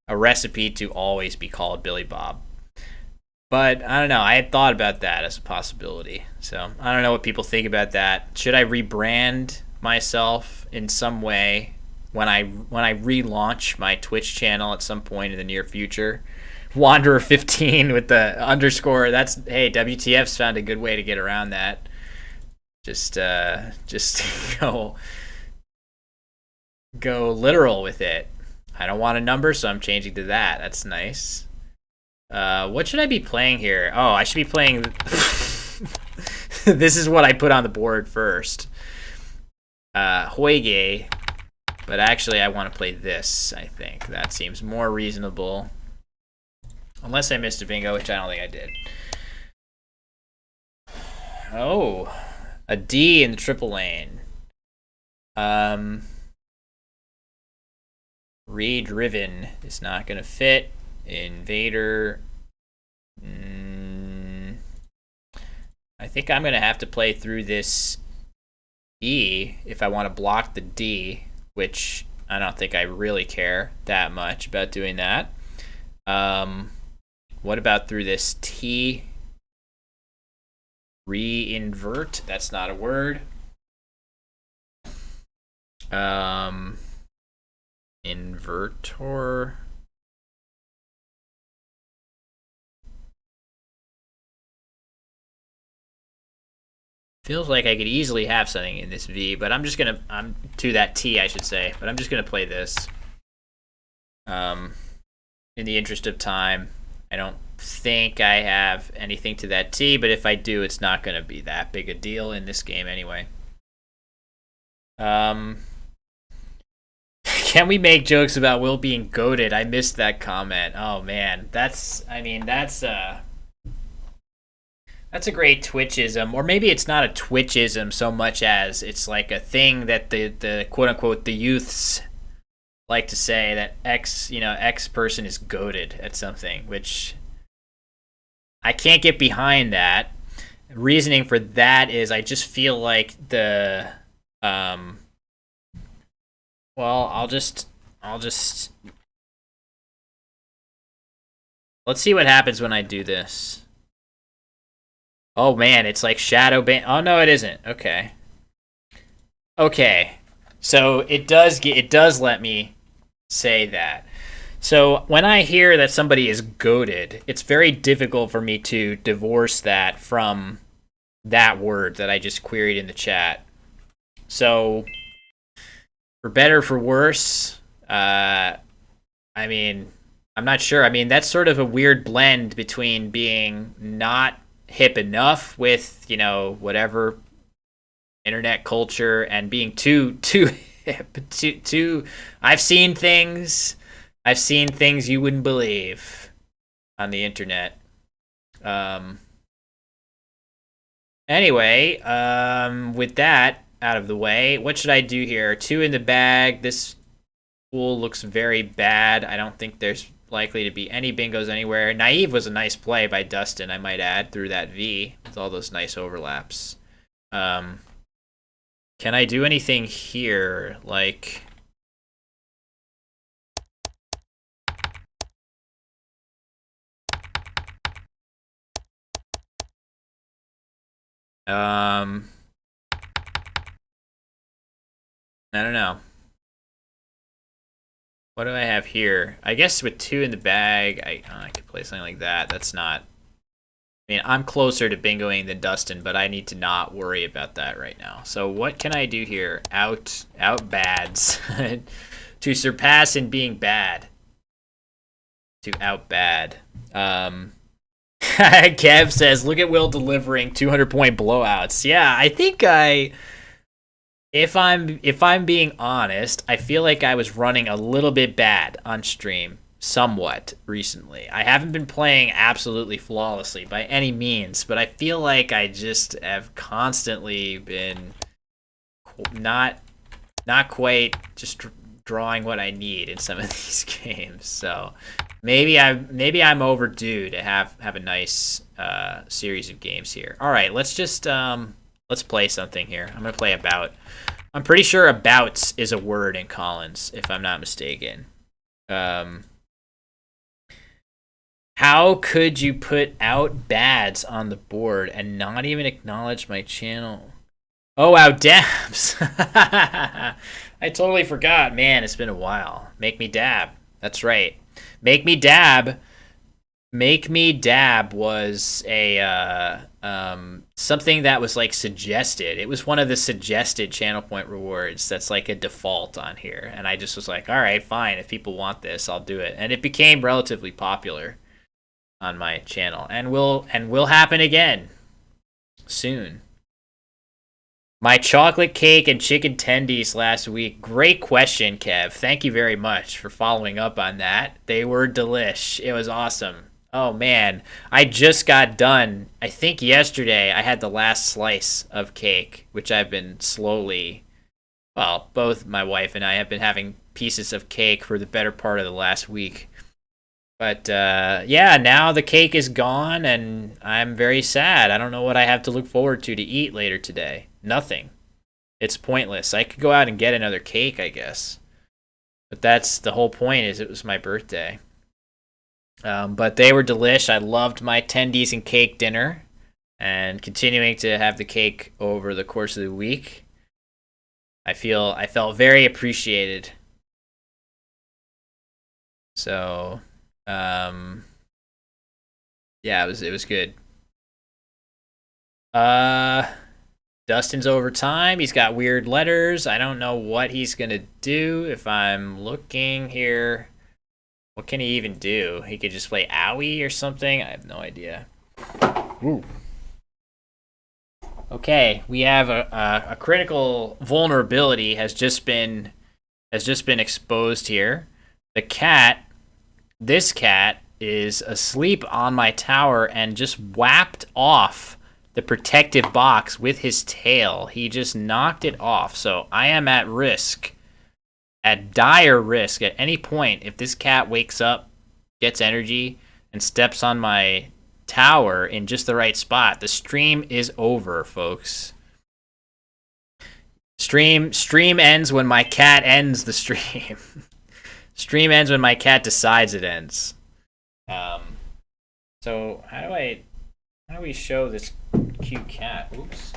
a recipe to always be called Billy Bob. But I don't know. I had thought about that as a possibility. So I don't know what people think about that. Should I rebrand myself in some way when I relaunch my Twitch channel at some point in the near future? Wanderer 15 with the underscore. That's, hey, WTF's found a good way to get around that. Just go literal with it. I don't want a number, so I'm changing to that. That's nice. What should I be playing here? Oh, I should be playing. This is what I put on the board first. Hoige. But actually, I want to play this, I think. That seems more reasonable. Unless I missed a bingo, which I don't think I did. Oh, a D in the triple lane. Redriven is not going to fit. Invader. I think I'm going to have to play through this E if I want to block the D, which I don't think I really care that much about doing that. What about through this T? Reinvert. That's not a word. Invertor. Feels like I could easily have something in this V, but I'm to that T, I should say, but I'm just gonna play this. In the interest of time, I don't think I have anything to that T, but if I do, it's not going to be that big a deal in this game anyway. Can we make jokes about Will being goated? I missed that comment. Oh man, that's a great Twitchism, or maybe it's not a Twitchism so much as it's like a thing that the quote unquote the youths like to say, that X person is goated at something, which I can't get behind that. Reasoning for that is I just feel like well, I'll just let's see what happens when I do this. Oh man, it's like shadow ban. Oh no, it isn't. Okay. Okay. So it does let me say that. So when I hear that somebody is goated, it's very difficult for me to divorce that from that word that I just queried in the chat. So for better or for worse, I mean, I'm not sure. I mean, that's sort of a weird blend between being not hip enough with, whatever internet culture and being too hip. Too I've seen things you wouldn't believe on the internet. Anyway, with that out of the way, what should I do here? 2 in the bag. This pool looks very bad. I don't think there's likely to be any bingos anywhere. Naive was a nice play by Dustin, I might add, through that V with all those nice overlaps. Can I do anything here? Like, I don't know. What do I have here? I guess with 2 in the bag, I could play something like that. That's not... I mean, I'm closer to bingoing than Dustin, but I need to not worry about that right now. So what can I do here? Out bads. To surpass in being bad. To out bad. Kev says, look at Will delivering 200-point blowouts. Yeah, I think if I'm being honest, I feel like I was running a little bit bad on stream somewhat recently. I haven't been playing absolutely flawlessly by any means, but I feel like I just have constantly been not quite just drawing what I need in some of these games. So maybe I'm overdue to have a nice series of games here. All right, let's just let's play something here. I'm gonna play About. I'm pretty sure Abouts is a word in Collins, if I'm not mistaken. How could you put out bads on the board and not even acknowledge my channel? Oh, wow, dabs. I totally forgot. Man, it's been a while. Make me dab. That's right. Make me dab. Make me dab was a something that was like suggested. It was one of the suggested channel point rewards that's like a default on here. And I just was like, all right, fine. If people want this, I'll do it. And it became relatively popular on my channel, and will happen again soon. My chocolate cake and chicken tendies last week. Great question, Kev. Thank you very much for following up on that. They were delish. It was awesome. Oh man, I just got done. I think yesterday I had the last slice of cake, which I've been slowly, well, both my wife and I have been having pieces of cake for the better part of the last week. But yeah, now the cake is gone, and I'm very sad. I don't know what I have to look forward to eat later today. Nothing. It's pointless. I could go out and get another cake, I guess. But that's the whole point, is it was my birthday. But they were delish. I loved my tendies and cake dinner, and continuing to have the cake over the course of the week. I felt very appreciated. So... yeah, it was good. Dustin's overtime. He's got weird letters. I don't know what he's gonna do. If I'm looking here, What can he even do? He could just play Owie or something? I have no idea. Ooh. Okay, we have a critical vulnerability has just been exposed here. The cat, this cat, is asleep on my tower and just whapped off the protective box with his tail. He just knocked it off. So I am at risk, at dire risk, at any point. If this cat wakes up, gets energy, and steps on my tower in just the right spot, the stream is over, folks. Stream ends when my cat ends the stream. Stream ends when my cat decides it ends. So how do we show this cute cat? Oops.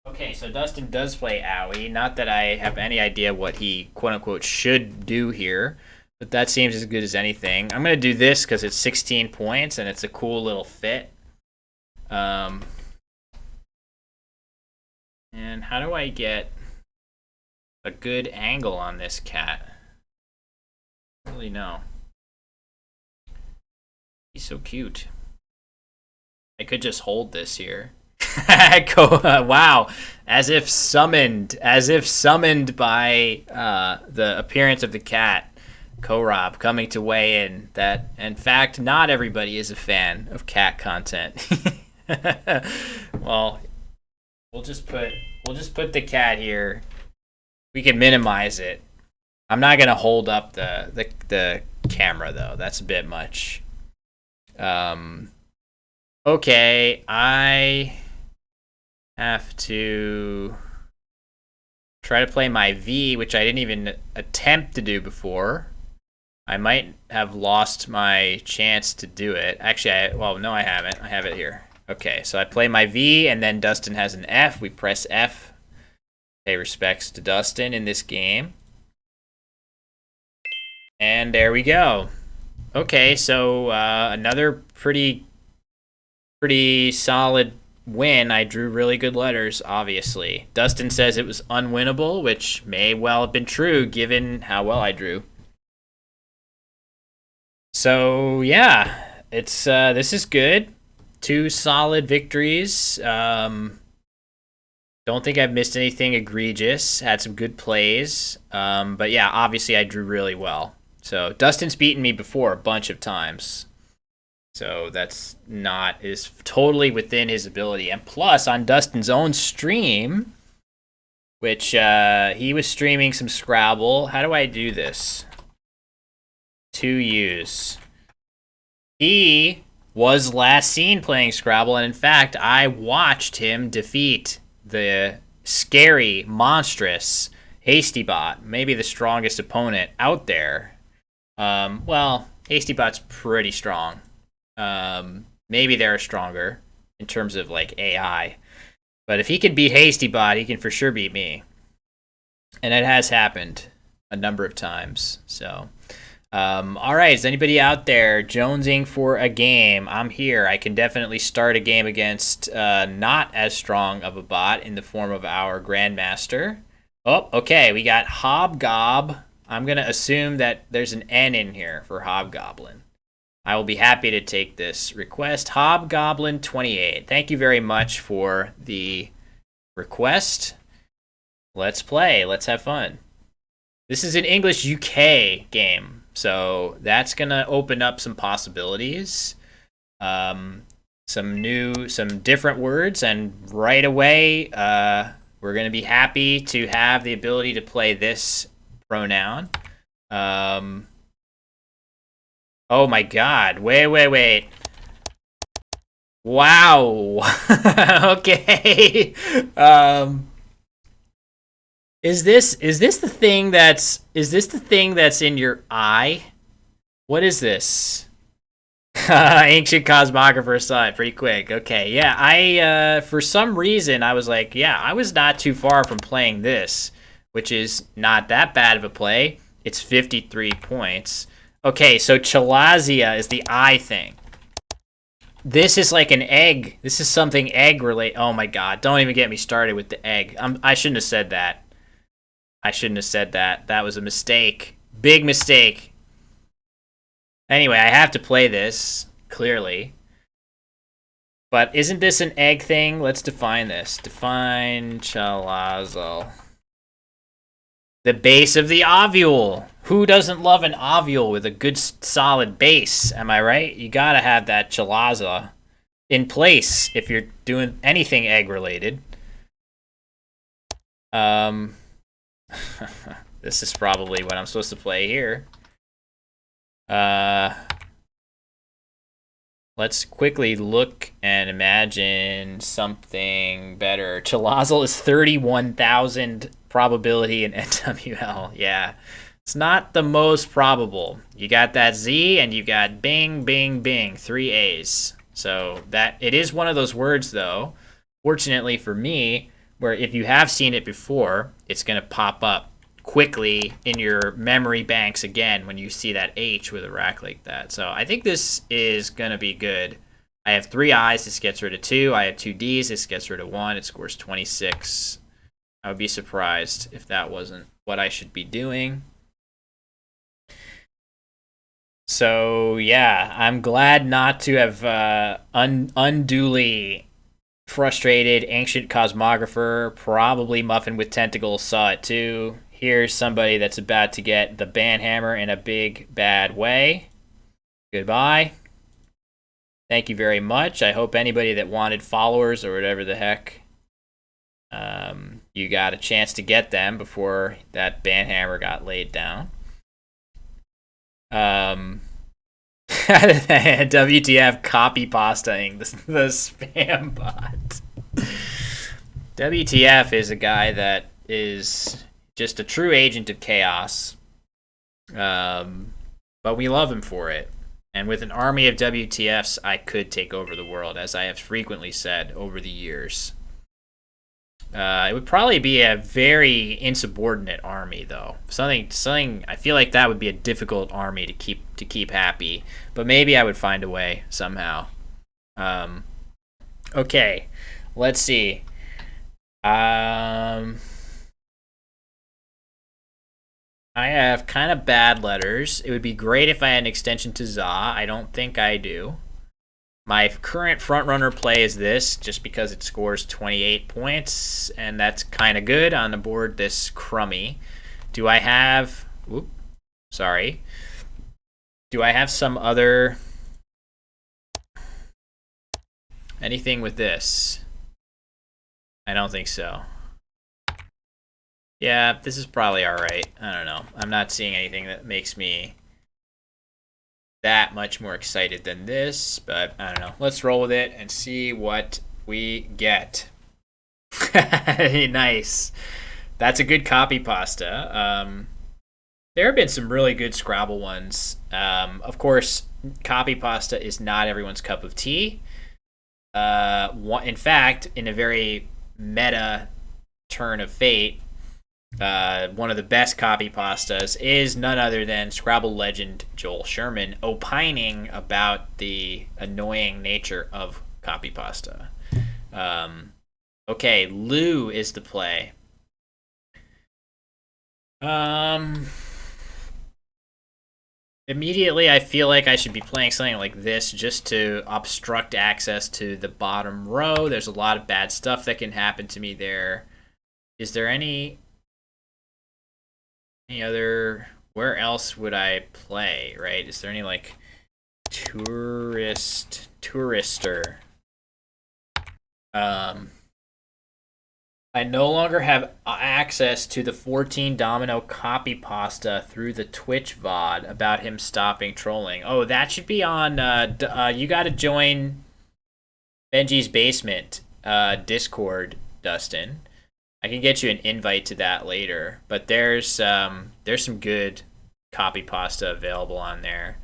Okay, so Dustin does play Owie. Not that I have any idea what he quote unquote should do here, but that seems as good as anything. I'm gonna do this because it's 16 points and it's a cool little fit. And how do I get a good angle on this cat? I don't really know. He's so cute. I could just hold this here. Wow, as if summoned by the appearance of the cat, Korob coming to weigh in that, in fact, not everybody is a fan of cat content. Well, we'll just put the cat here. We can minimize it. I'm not gonna hold up the camera though. That's a bit much. Okay, I have to try to play my V, which I didn't even attempt to do before. I might have lost my chance to do it. Actually, no, I haven't. I have it here. Okay, so I play my V, and then Dustin has an F. We press F. Pay respects to Dustin in this game. And there we go. Okay, so another pretty solid win. I drew really good letters, obviously. Dustin says it was unwinnable, which may well have been true given how well I drew. So yeah, it's this is good. 2 solid victories. Don't think I've missed anything egregious. Had some good plays. But yeah, obviously I drew really well. So Dustin's beaten me before a bunch of times. So that's is totally within his ability. And plus, on Dustin's own stream, which he was streaming some Scrabble. How do I do this? To use. He was last seen playing Scrabble, and in fact, I watched him defeat the scary, monstrous Hastybot, maybe the strongest opponent out there. Well, Hastybot's pretty strong. Maybe they're stronger in terms of like AI, but if he can beat Hastybot, he can for sure beat me, and it has happened a number of times. So all right, is anybody out there jonesing for a game? I'm here. I can definitely start a game against not as strong of a bot in the form of our Grandmaster. Oh, okay, we got Hobgob. I'm gonna assume that there's an N in here for Hobgoblin. I will be happy to take this request. Hobgoblin 28. Thank you very much for the request. Let's play. Let's have fun. This is an English UK game, so that's going to open up some possibilities. Some different words, and right away, we're going to be happy to have the ability to play this pronoun. Oh my god. Wait. Wow. Okay. Is this the thing that's in your eye? What is this? Ancient Cosmographer saw it pretty quick. Okay, yeah, I for some reason I was like, yeah, I was not too far from playing this, which is not that bad of a play. It's 53 points. Okay, so Chalazia is the eye thing. This is like an egg. This is something egg related. Oh my god, don't even get me started with the egg. I shouldn't have said that. That was a mistake. Big mistake. Anyway, I have to play this, clearly. But isn't this an egg thing? Let's define this. Define chalazo. The base of the ovule. Who doesn't love an ovule with a good solid base? Am I right? You gotta have that chalaza in place if you're doing anything egg related. This is probably what I'm supposed to play here. Let's quickly look and imagine something better. Chalazel is 31,000 probability in NWL. Yeah. It's not the most probable. You got that Z and you got bing, bing, bing. 3 A's. So that it is one of those words, though, fortunately for me, where if you have seen it before, it's going to pop up quickly in your memory banks again when you see that H with a rack like that. So I think this is going to be good. I have 3 I's. This gets rid of 2. I have 2 D's. This gets rid of 1. It scores 26. I would be surprised if that wasn't what I should be doing. So, yeah, I'm glad not to have unduly frustrated Ancient Cosmographer. Probably Muffin with Tentacles saw it too. Here's somebody that's about to get the banhammer in a big, bad way. Goodbye. Thank you very much. I hope anybody that wanted followers or whatever the heck, you got a chance to get them before that banhammer got laid down. WTF copy pastaing the spam bot. WTF is a guy that is just a true agent of chaos. But we love him for it. And with an army of WTFs, I could take over the world, as I have frequently said over the years. It would probably be a very insubordinate army, though. Something. I feel like that would be a difficult army to keep happy. But maybe I would find a way somehow. Okay, let's see. I have kind of bad letters. It would be great if I had an extension to Za. I don't think I do. My current frontrunner play is this, just because it scores 28 points, and that's kind of good on the board this crummy. Do I have... Whoop, sorry. Do I have some other... anything with this? I don't think so. Yeah, this is probably alright. I don't know. I'm not seeing anything that makes me that much more excited than this, but I don't know. Let's roll with it and see what we get. Nice. That's a good copy pasta. There have been some really good Scrabble ones. Of course, copy pasta is not everyone's cup of tea. In fact, in a very meta turn of fate, one of the best copy pastas is none other than Scrabble legend Joel Sherman opining about the annoying nature of copy pasta. Okay, Lou is the play. Immediately, I feel like I should be playing something like this just to obstruct access to the bottom row. There's a lot of bad stuff that can happen to me there. Is there any other... where else would I play, right? Is there any, like, tourister? I no longer have access to the 14 domino copy pasta through the Twitch VOD about him stopping trolling. Oh, that should be on, you gotta join Benji's Basement Discord, Dustin. I can get you an invite to that later, but there's some good copy pasta available on there.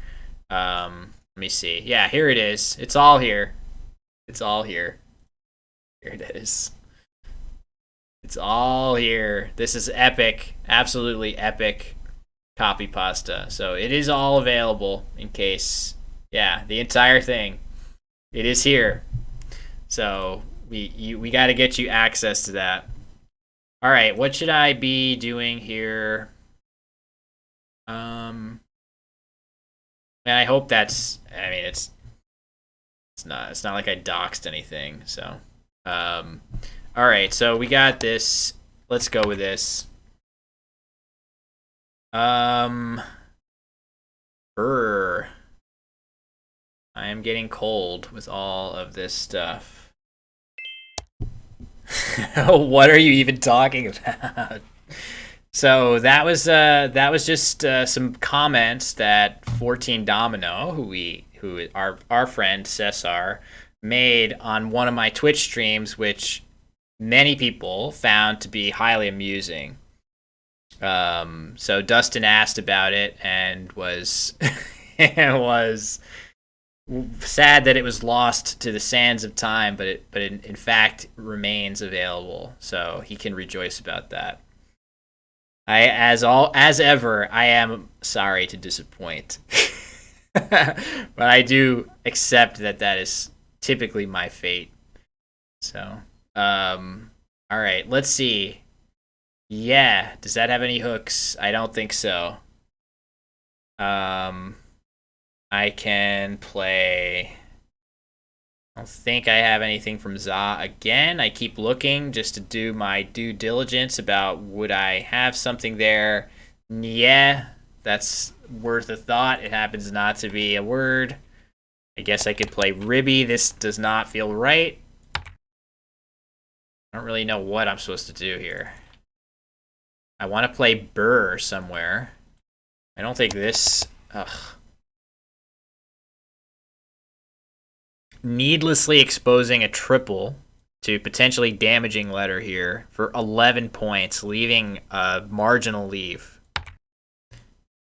Let me see. Yeah, here it is. It's all here. It's all here. Here it is. It's all here. This is epic. Absolutely epic copy pasta. So it is all available in case, yeah, the entire thing. It is here. So we got to get you access to that. All right, what should I be doing here? And I hope that's. I mean, it's not like I doxed anything. So, um, all right. So we got this. Let's go with this. Um, Brr. I am getting cold with all of this stuff. What are you even talking about? So that was just some comments that 14 Domino, who our friend Cesar made on one of my Twitch streams, which many people found to be highly amusing. So Dustin asked about it and was was sad that it was lost to the sands of time, but in fact remains available. So he can rejoice about that. As ever, I am sorry to disappoint, but I do accept that that is typically my fate. So, all right, let's see. Yeah, does that have any hooks? I don't think so. Um, I can play. I don't think I have anything from Za again. I keep looking just to do my due diligence about would I have something there. Yeah, that's worth a thought. It happens not to be a word. I guess I could play Ribby. This does not feel right. I don't really know what I'm supposed to do here. I want to play Burr somewhere. I don't think this. Ugh. Needlessly exposing a triple to potentially damaging letter here for 11 points, leaving a marginal leave.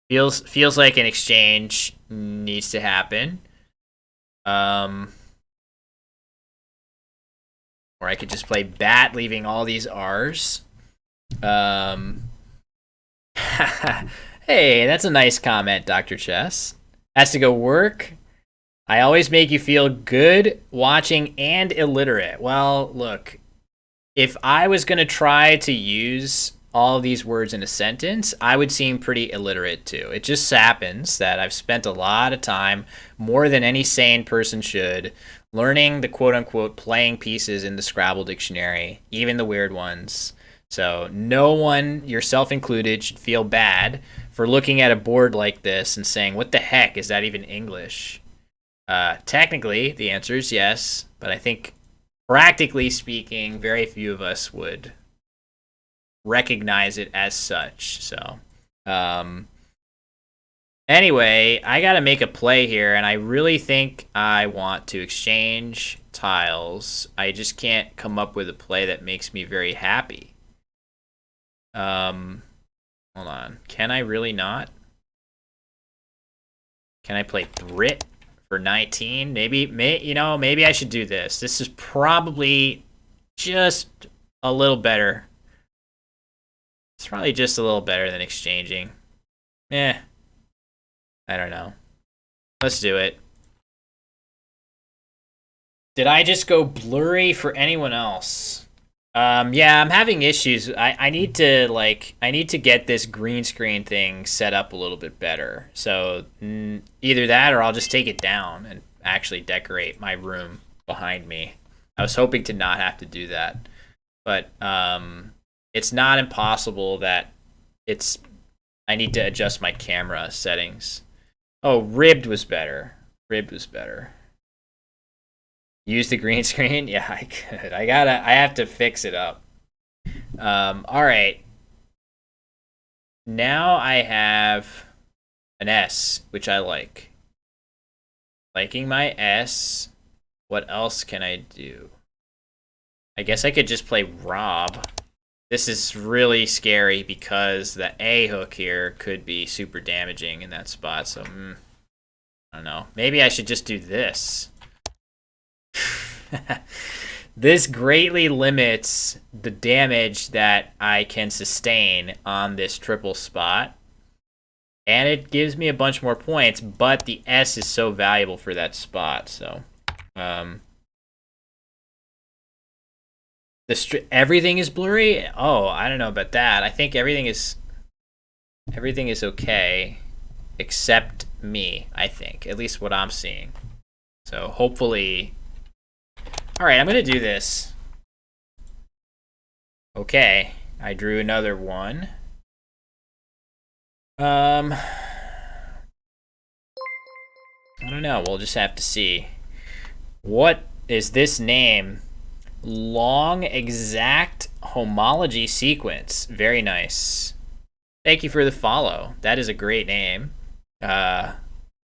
Feels like an exchange needs to happen. Or I could just play bat, leaving all these R's. Hey, that's a nice comment, Dr. Chess. Has to go work. I always make you feel good watching and illiterate. Well, look, if I was going to try to use all of these words in a sentence, I would seem pretty illiterate too. It just happens that I've spent a lot of time, more than any sane person should, learning the quote unquote playing pieces in the Scrabble dictionary, even the weird ones. So no one, yourself included, should feel bad for looking at a board like this and saying, what the heck, is that even English? Technically, the answer is yes, but I think practically speaking, very few of us would recognize it as such. So, anyway, I got to make a play here, and I really think I want to exchange tiles. I just can't come up with a play that makes me very happy. Hold on. Can I really not? Can I play Brit for 19? Maybe I should do this. This is probably just a little better. It's probably just a little better than exchanging. I don't know. Let's do it. Did I just go blurry for anyone else? Yeah, I'm having issues. I need to get this green screen thing set up a little bit better. So either that or I'll just take it down and actually decorate my room behind me. I was hoping to not have to do that. But it's not impossible that I need to adjust my camera settings. Oh, ribbed was better. Ribbed was better. Use the green screen? Yeah, I could. I have to fix it up. All right. Now I have an S, which I like. Liking my S. What else can I do? I guess I could just play Rob. This is really scary because the A hook here could be super damaging in that spot. So, I don't know. Maybe I should just do this. This greatly limits the damage that I can sustain on this triple spot. And it gives me a bunch more points, but the S is so valuable for that spot. So, everything is blurry? Oh, I don't know about that. I think everything is okay. except me, I think. At least what I'm seeing. So hopefully... Alright, I'm going to do this. Okay, I drew another one. I don't know. We'll just have to see. What is this name? Long exact homology sequence. Very nice. Thank you for the follow. That is a great name. It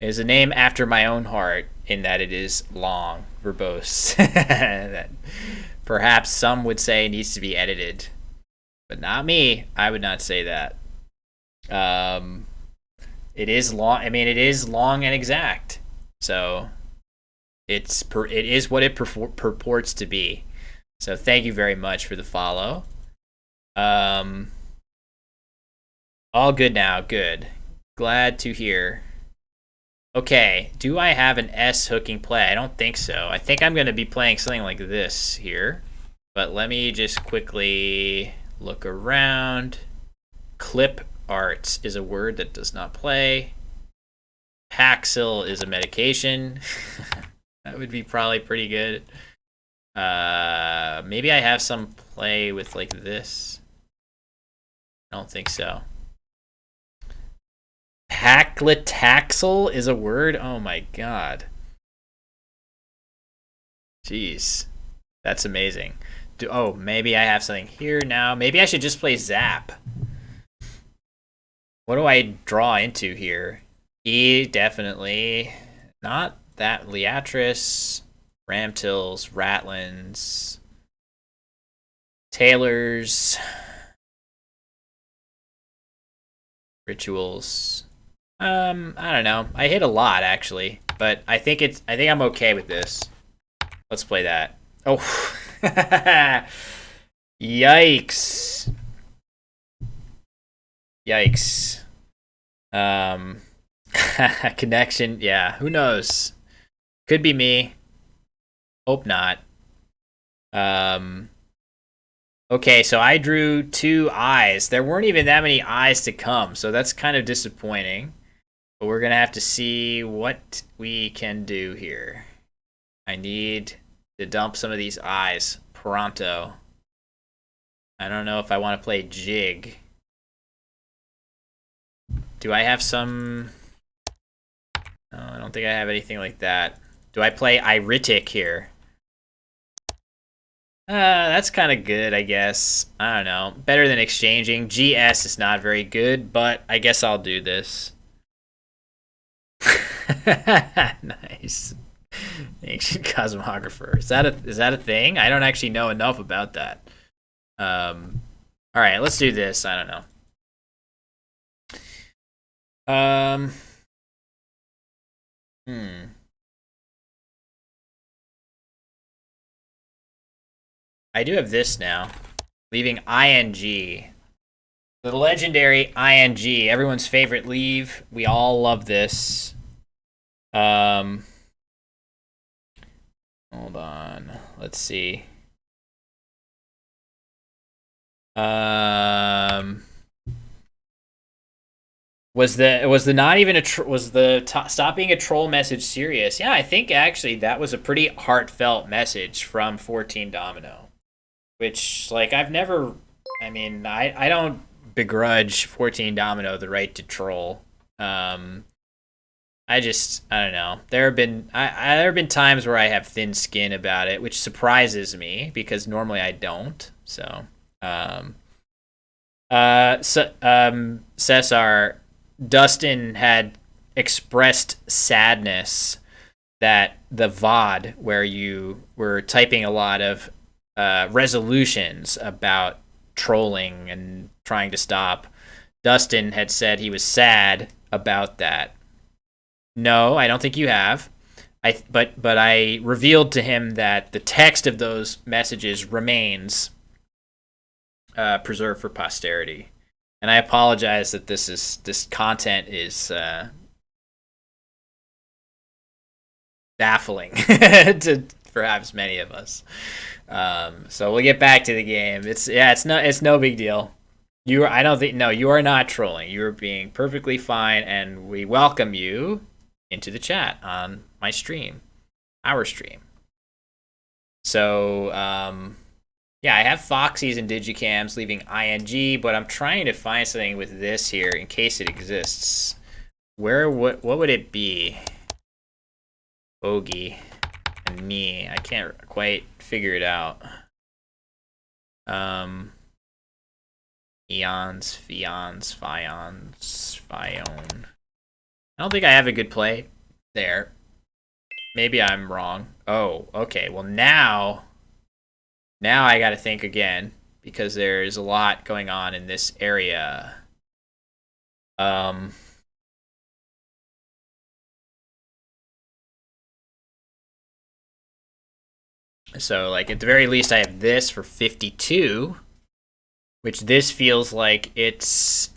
is a name after my own heart in that it is long, verbose. That perhaps some would say needs to be edited, but not me. I would not say that. It is long. I mean, it is long and exact. So it is what it purports to be. So thank you very much for the follow. All good now. Good. Glad to hear. Okay, do I have an S hooking play? I don't think so. I think I'm going to be playing something like this here. But let me just quickly look around. Clip art is a word that does not play. Paxil is a medication. That would be probably pretty good. Maybe I have some play with like this. I don't think so. Paclitaxel is a word? Oh my god. Jeez. That's amazing. Oh, maybe I have something here now. Maybe I should just play Zap. What do I draw into here? E, definitely. Not that. Leatris, Ramtils, Ratlins, Taylors, Rituals. I don't know. I hit a lot actually, but I think I'm okay with this. Let's play that. Oh. Yikes. Yikes. Connection. Yeah, who knows? Could be me. Hope not. Okay, so I drew 2 eyes. There weren't even that many eyes to come, so that's kind of disappointing. But we're going to have to see what we can do here. I need to dump some of these eyes pronto. I don't know if I want to play Jig. Do I have some... No, I don't think I have anything like that. Do I play Iritic here? That's kind of good, I guess. I don't know. Better than exchanging. GS is not very good, but I guess I'll do this. Nice. Ancient cosmographer. Is that a thing? I don't actually know enough about that. All right, let's do this. I don't know. I do have this now. Leaving ING. The legendary ING, everyone's favorite leave. We all love this. Hold on. Let's see. Was the not even a was the stop being a troll message serious? Yeah, I think actually that was a pretty heartfelt message from 14 Domino, which like I've never. I mean, I don't begrudge 14 Domino the right to troll. I don't know. There have been times where I have thin skin about it, which surprises me because normally I don't. So, Cesar, Dustin had expressed sadness that the VOD where you were typing a lot of resolutions about trolling and trying to stop. Dustin had said he was sad about that. No, I don't think you have. But I revealed to him that the text of those messages remains preserved for posterity. And I apologize that this content is baffling to perhaps many of us. So we'll get back to the game. It's no big deal. I don't think, no, you are not trolling. You are being perfectly fine, and we welcome you into the chat on my stream, our stream. So, yeah, I have Foxies and Digicams leaving ing, but I'm trying to find something with this here in case it exists. What would it be? Bogey and me. I can't quite figure it out. Eons, Fions, Fions, Fion. I don't think I have a good play there. Maybe I'm wrong. Oh, okay. Well, now I got to think again because there's a lot going on in this area. So, like, at the very least, I have this for 52, which this feels like it's.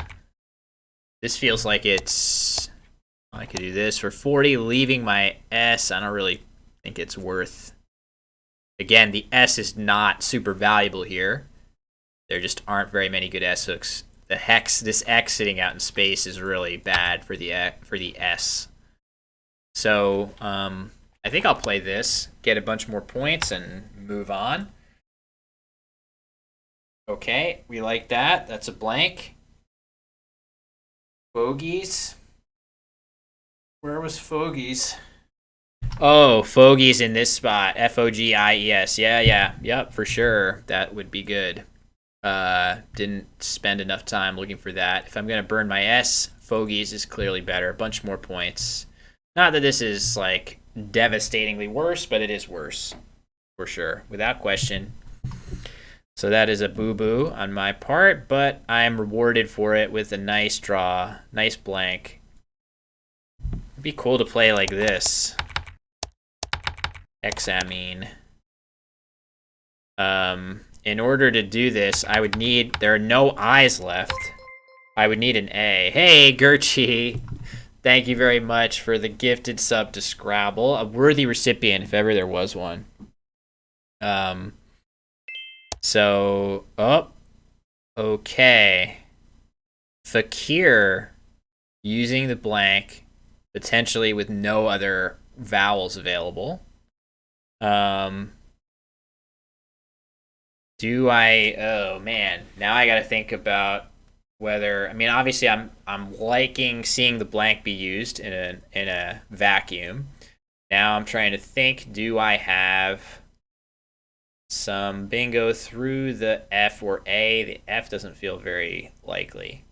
I could do this for 40, leaving my S. I don't really think it's worth. Again, the S is not super valuable here. There just aren't very many good S hooks. The hex, this X sitting out in space is really bad for the S. So, I think I'll play this, get a bunch more points, and move on. Okay, we like that. That's a blank. Fogies. Where was Fogies? Oh, Fogies in this spot. Fogies. Yeah. Yep, for sure. That would be good. Didn't spend enough time looking for that. If I'm going to burn my S, Fogies is clearly better. A bunch more points. Not that this is, like, devastatingly worse, but it is worse. For sure. Without question. So that is a boo-boo on my part, but I'm rewarded for it with a nice draw. Nice blank. It'd be cool to play like this. Hexamine. In order to do this, I would need... There are no I's left. I would need an A. Hey, Gerchi! Thank you very much for the gifted sub to Scrabble. A worthy recipient, if ever there was one. So... Oh. Okay. Fakir using the blank, potentially with no other vowels available. Do I? Oh man, now I got to think about whether. I mean, obviously, I'm liking seeing the blank be used in a vacuum. Now I'm trying to think. Do I have some bingo through the F or A? The F doesn't feel very likely.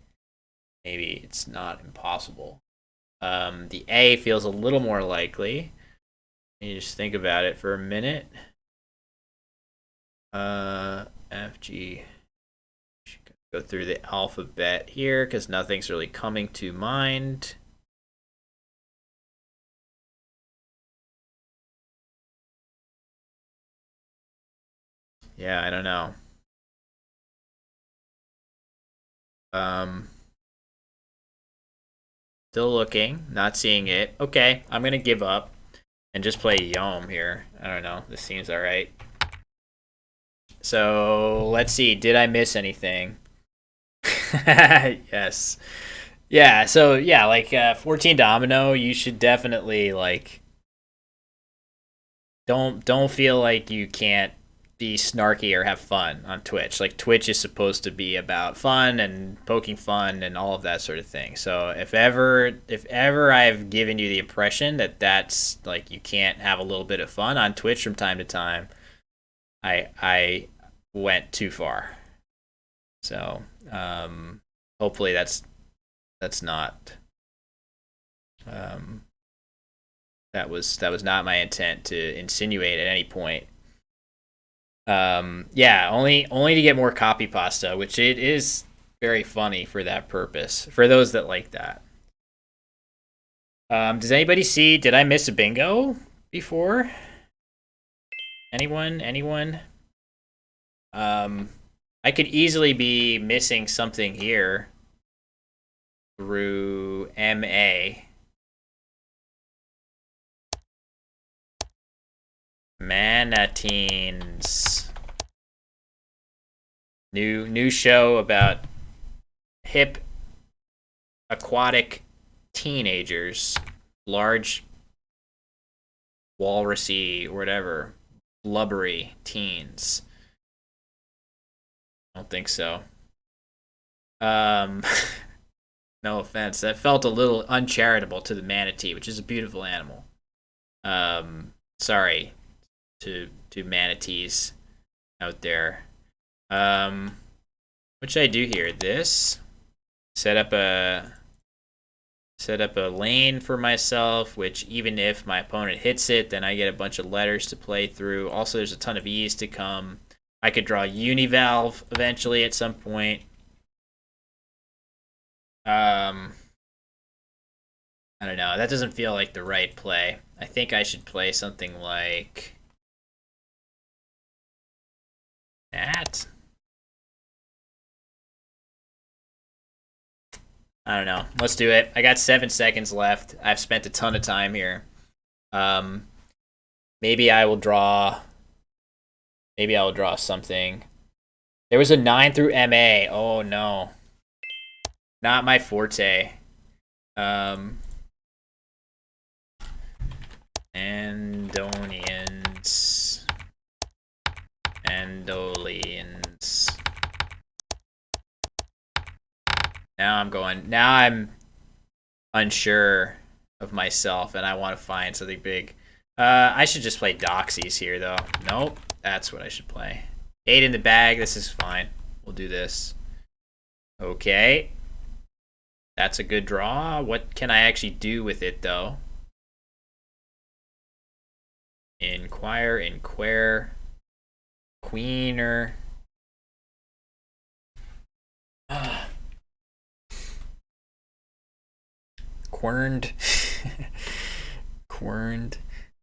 Maybe it's not impossible. The A feels a little more likely. Let me just think about it for a minute. F, G. Go through the alphabet here because nothing's really coming to mind. Yeah, I don't know. Still looking, not seeing it. Okay, I'm gonna give up and just play Yom here. I don't know. This seems all right. So let's see. Did I miss anything? Yes. Yeah. So yeah, like 14 domino. You should definitely like. Don't feel like you can't be snarky or have fun on Twitch. Like Twitch is supposed to be about fun and poking fun and all of that sort of thing. So if ever I've given you the impression that that's like you can't have a little bit of fun on Twitch from time to time, I went too far. So hopefully that's not that was not my intent to insinuate at any point. Yeah, only to get more copy pasta, which it is very funny for that purpose. For those that like that. Does anybody see? Did I miss a bingo before? Anyone? I could easily be missing something here through MA. Manatines. New show about hip aquatic teenagers, large walrusy, whatever, blubbery teens. I don't think so. Um, no offense. That felt a little uncharitable to the manatee, which is a beautiful animal. Sorry to manatees out there. What should I do here? This set up a lane for myself, which even if my opponent hits it, then I get a bunch of letters to play through. Also, there's a ton of E's to come. I could draw Univalve eventually at some point. I don't know. That doesn't feel like the right play. I think I should play something like that. I don't know. Let's do it. I got 7 seconds left. I've spent a ton of time here. Maybe I will draw. Maybe I will draw something. There was a 9 through MA. Oh no. Not my forte. Andonians. Andolians. Now I'm unsure of myself and I want to find something big. I should just play Doxies here though. Nope, that's what I should play. 8 in the bag, this is fine. We'll do this. Okay. That's a good draw. What can I actually do with it though? Inquire, Queener. Querned. Querned.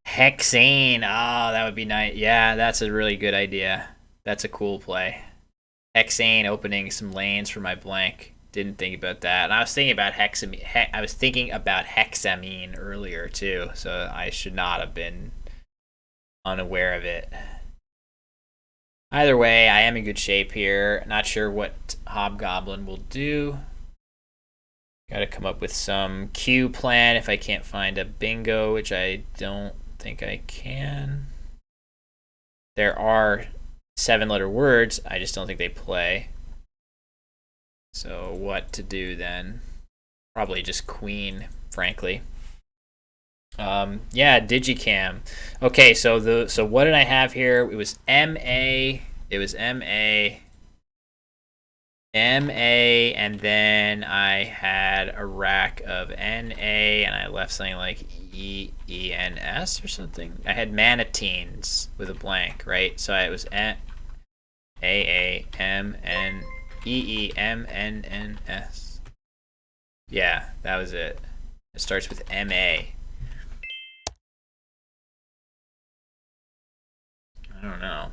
Hexane. Oh, that would be nice. Yeah, that's a really good idea. That's a cool play. Hexane opening some lanes for my blank. Didn't think about that. And I was thinking about hexamine earlier too, so I should not have been unaware of it. Either way, I am in good shape here. Not sure what Hobgoblin will do. Gotta come up with some Q plan if I can't find a bingo, which I don't think I can. There are 7-letter words, I just don't think they play. So what to do then? Probably just Queen, frankly. Yeah, Digicam. Okay, so what did I have here? It was MA. It was MA, and then I had a rack of NA, and I left something like ENS or something. I had Manateens with a blank, right? So it was AAMNEEMNNS. Yeah, that was it. It starts with MA. I don't know.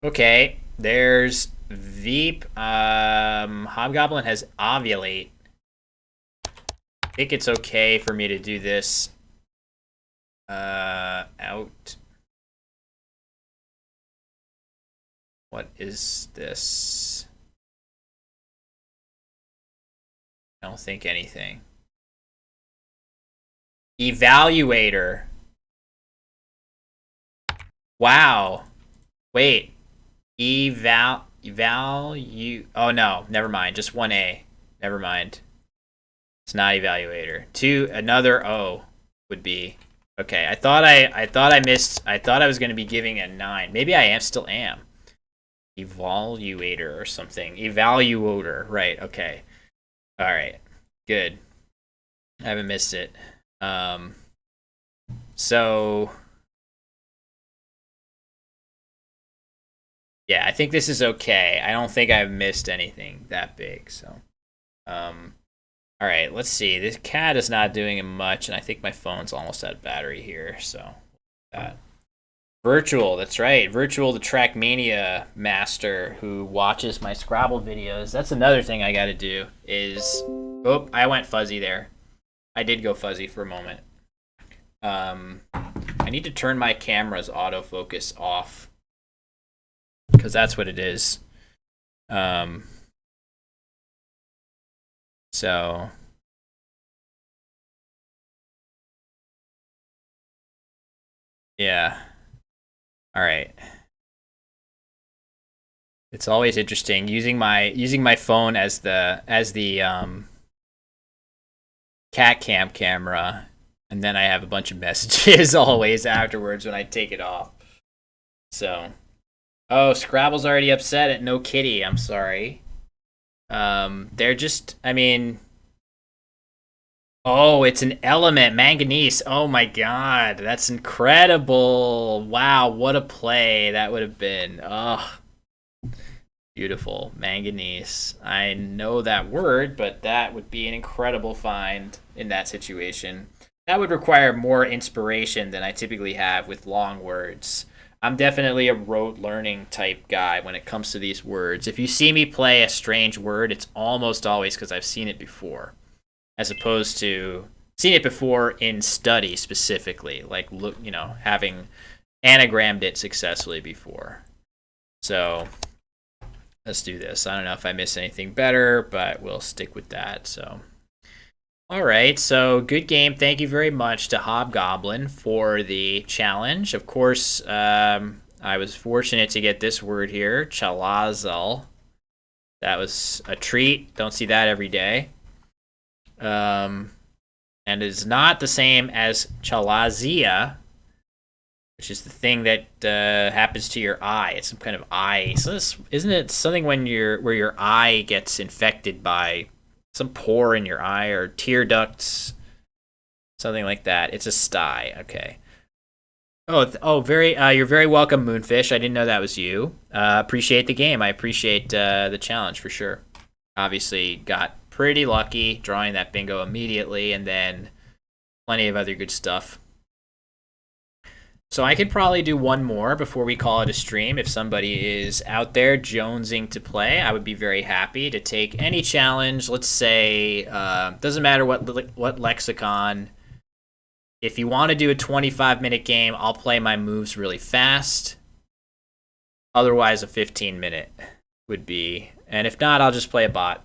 Okay, there's Veep. Hobgoblin has Ovulate. I think it's okay for me to do this out. What is this? I don't think anything. Evaluator. Wow. Wait. Evalu. Oh no, never mind. Just 1A. Never mind. It's not evaluator. Another O would be. Okay, I thought I missed. I thought I was going to be giving a 9. Maybe I still am. Evaluator or something. Evaluator. Right. Okay. All right. Good. I haven't missed it. So yeah, I think this is okay. I don't think I've missed anything that big. So, all right. Let's see. This cat is not doing much, and I think my phone's almost out of battery here. So, Virtual. That's right. Virtual, the Trackmania master who watches my Scrabble videos. That's another thing I got to do. Oh, I went fuzzy there. I did go fuzzy for a moment. I need to turn my camera's autofocus off because that's what it is. So, yeah. All right. It's always interesting using my phone as the cat cam camera, and then I have a bunch of messages always afterwards when I take it off. So, oh, Scrabble's already upset at No Kitty. I'm sorry. They're just, I mean, oh, it's an element, manganese. Oh my god, that's incredible. Wow, what a play that would have been. Oh, beautiful. Manganese. I know that word, but that would be an incredible find in that situation. That would require more inspiration than I typically have with long words. I'm definitely a rote learning type guy when it comes to these words. If you see me play a strange word, it's almost always because I've seen it before, as opposed to seen it before in study specifically, like look, having anagrammed it successfully before. So let's do this. I don't know if I missed anything better, but we'll stick with that. So, all right. So, good game. Thank you very much to Hobgoblin for the challenge. Of course, I was fortunate to get this word here, Chalazal. That was a treat. Don't see that every day. And it is not the same as chalazia, which is the thing that happens to your eye. It's some kind of eye. So isn't it something where your eye gets infected by some pore in your eye or tear ducts, something like that? It's a sty. Okay. You're very welcome, Moonfish. I didn't know that was you. Appreciate the game. I appreciate the challenge for sure. Obviously, got pretty lucky drawing that bingo immediately, and then plenty of other good stuff. So I could probably do one more before we call it a stream. If somebody is out there jonesing to play, I would be very happy to take any challenge. Let's say, doesn't matter what lexicon. If you want to do a 25-minute game, I'll play my moves really fast. Otherwise, a 15-minute would be. And if not, I'll just play a bot.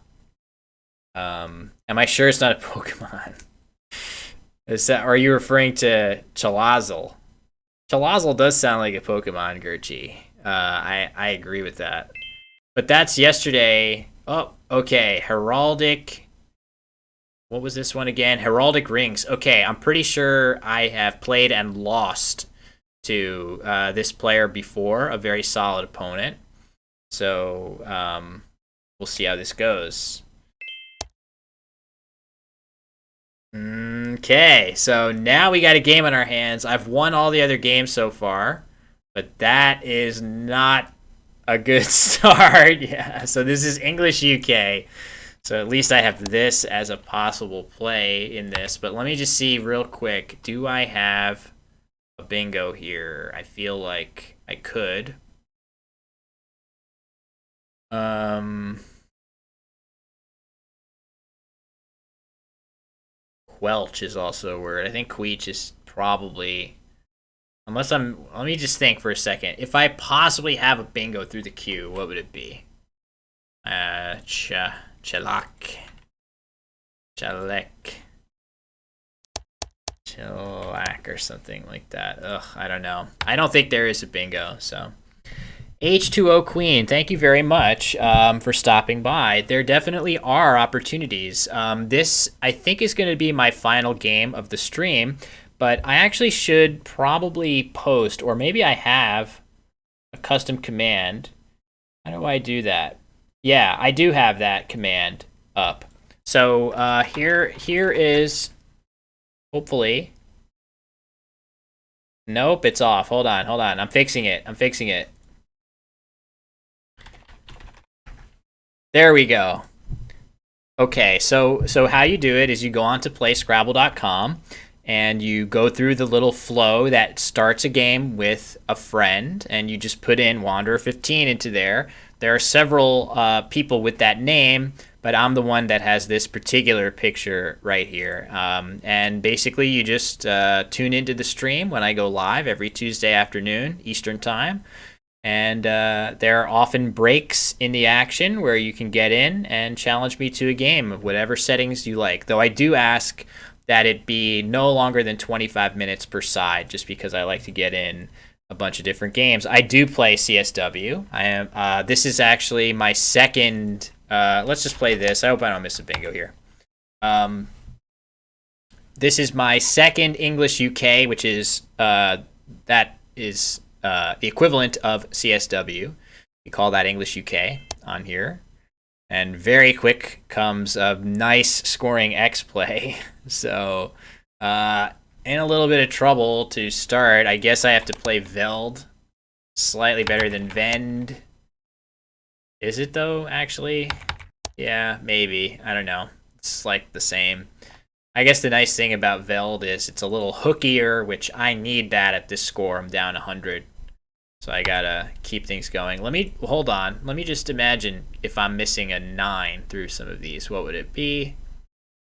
Am I sure it's not a Pokemon? Are you referring to Chalazal? Chalazal does sound like a Pokemon, Gerchi. I agree with that. But that's yesterday. Oh, okay. Heraldic. What was this one again? Heraldic Rings. Okay, I'm pretty sure I have played and lost to this player before, a very solid opponent. So we'll see how this goes. Okay, so now we got a game on our hands. I've won all the other games so far, but that is not a good start. Yeah, so this is English UK. So at least I have this as a possible play in this. But let me just see real quick. Do I have a bingo here? I feel like I could. Quelch is also a word. I think Queech is probably, let me just think for a second. If I possibly have a bingo through the queue, what would it be? Chalak, or something like that. Ugh, I don't know. I don't think there is a bingo, so. H2O Queen, thank you very much for stopping by. There definitely are opportunities. This, I think, is going to be my final game of the stream, but I actually should probably post, or maybe I have a custom command. How do I do that? Yeah, I do have that command up. So here is, hopefully. Nope, it's off. Hold on. I'm fixing it. There we go. Okay, so how you do it is you go on to playscrabble.com and you go through the little flow that starts a game with a friend, and you just put in Wanderer15 into there. There are several people with that name, but I'm the one that has this particular picture right here. And basically you just tune into the stream when I go live every Tuesday afternoon, Eastern Time. And there are often breaks in the action where you can get in and challenge me to a game of whatever settings you like. Though I do ask that it be no longer than 25 minutes per side, just because I like to get in a bunch of different games. I do play CSW. I am. This is actually my second. Let's just play this. I hope I don't miss a bingo here. This is my second English UK, which is that is the equivalent of CSW. We call that English UK on here. And very quick comes a nice scoring X play. So, in a little bit of trouble to start. I guess I have to play Veld. Slightly better than Vend. Is it though, actually? Yeah, maybe. I don't know. It's like the same. I guess the nice thing about Veld is it's a little hookier, which I need that at this score. I'm down 100. So I gotta keep things going. Hold on. Let me just imagine if I'm missing a 9 through some of these. What would it be?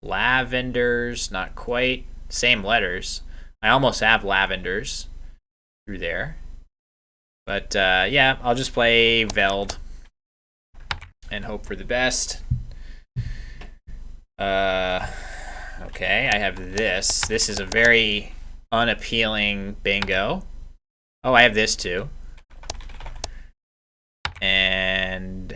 Lavenders, not quite. Same letters. I almost have lavenders through there. But yeah, I'll just play Veld and hope for the best. Okay, I have this. This is a very unappealing bingo. Oh, I have this too. And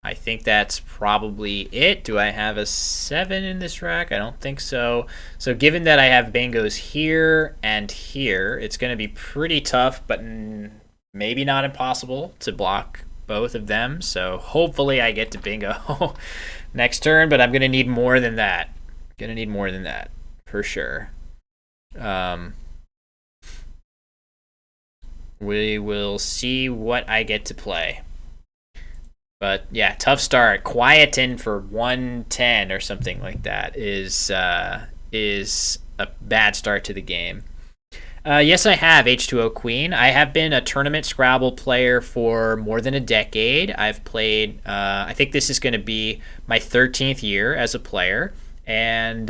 I think that's probably it. Do I have a 7 in this rack? I don't think so. So given that I have bingos here and here, it's going to be pretty tough, but maybe not impossible to block both of them. So hopefully I get to bingo next turn, but I'm going to need more than that. Going to need more than that for sure. We will see what I get to play. But yeah, tough start. Quieten for 110 or something like that is a bad start to the game. Yes, I have H2O Queen. I have been a tournament Scrabble player for more than a decade. I've played, I think this is going to be my 13th year as a player. And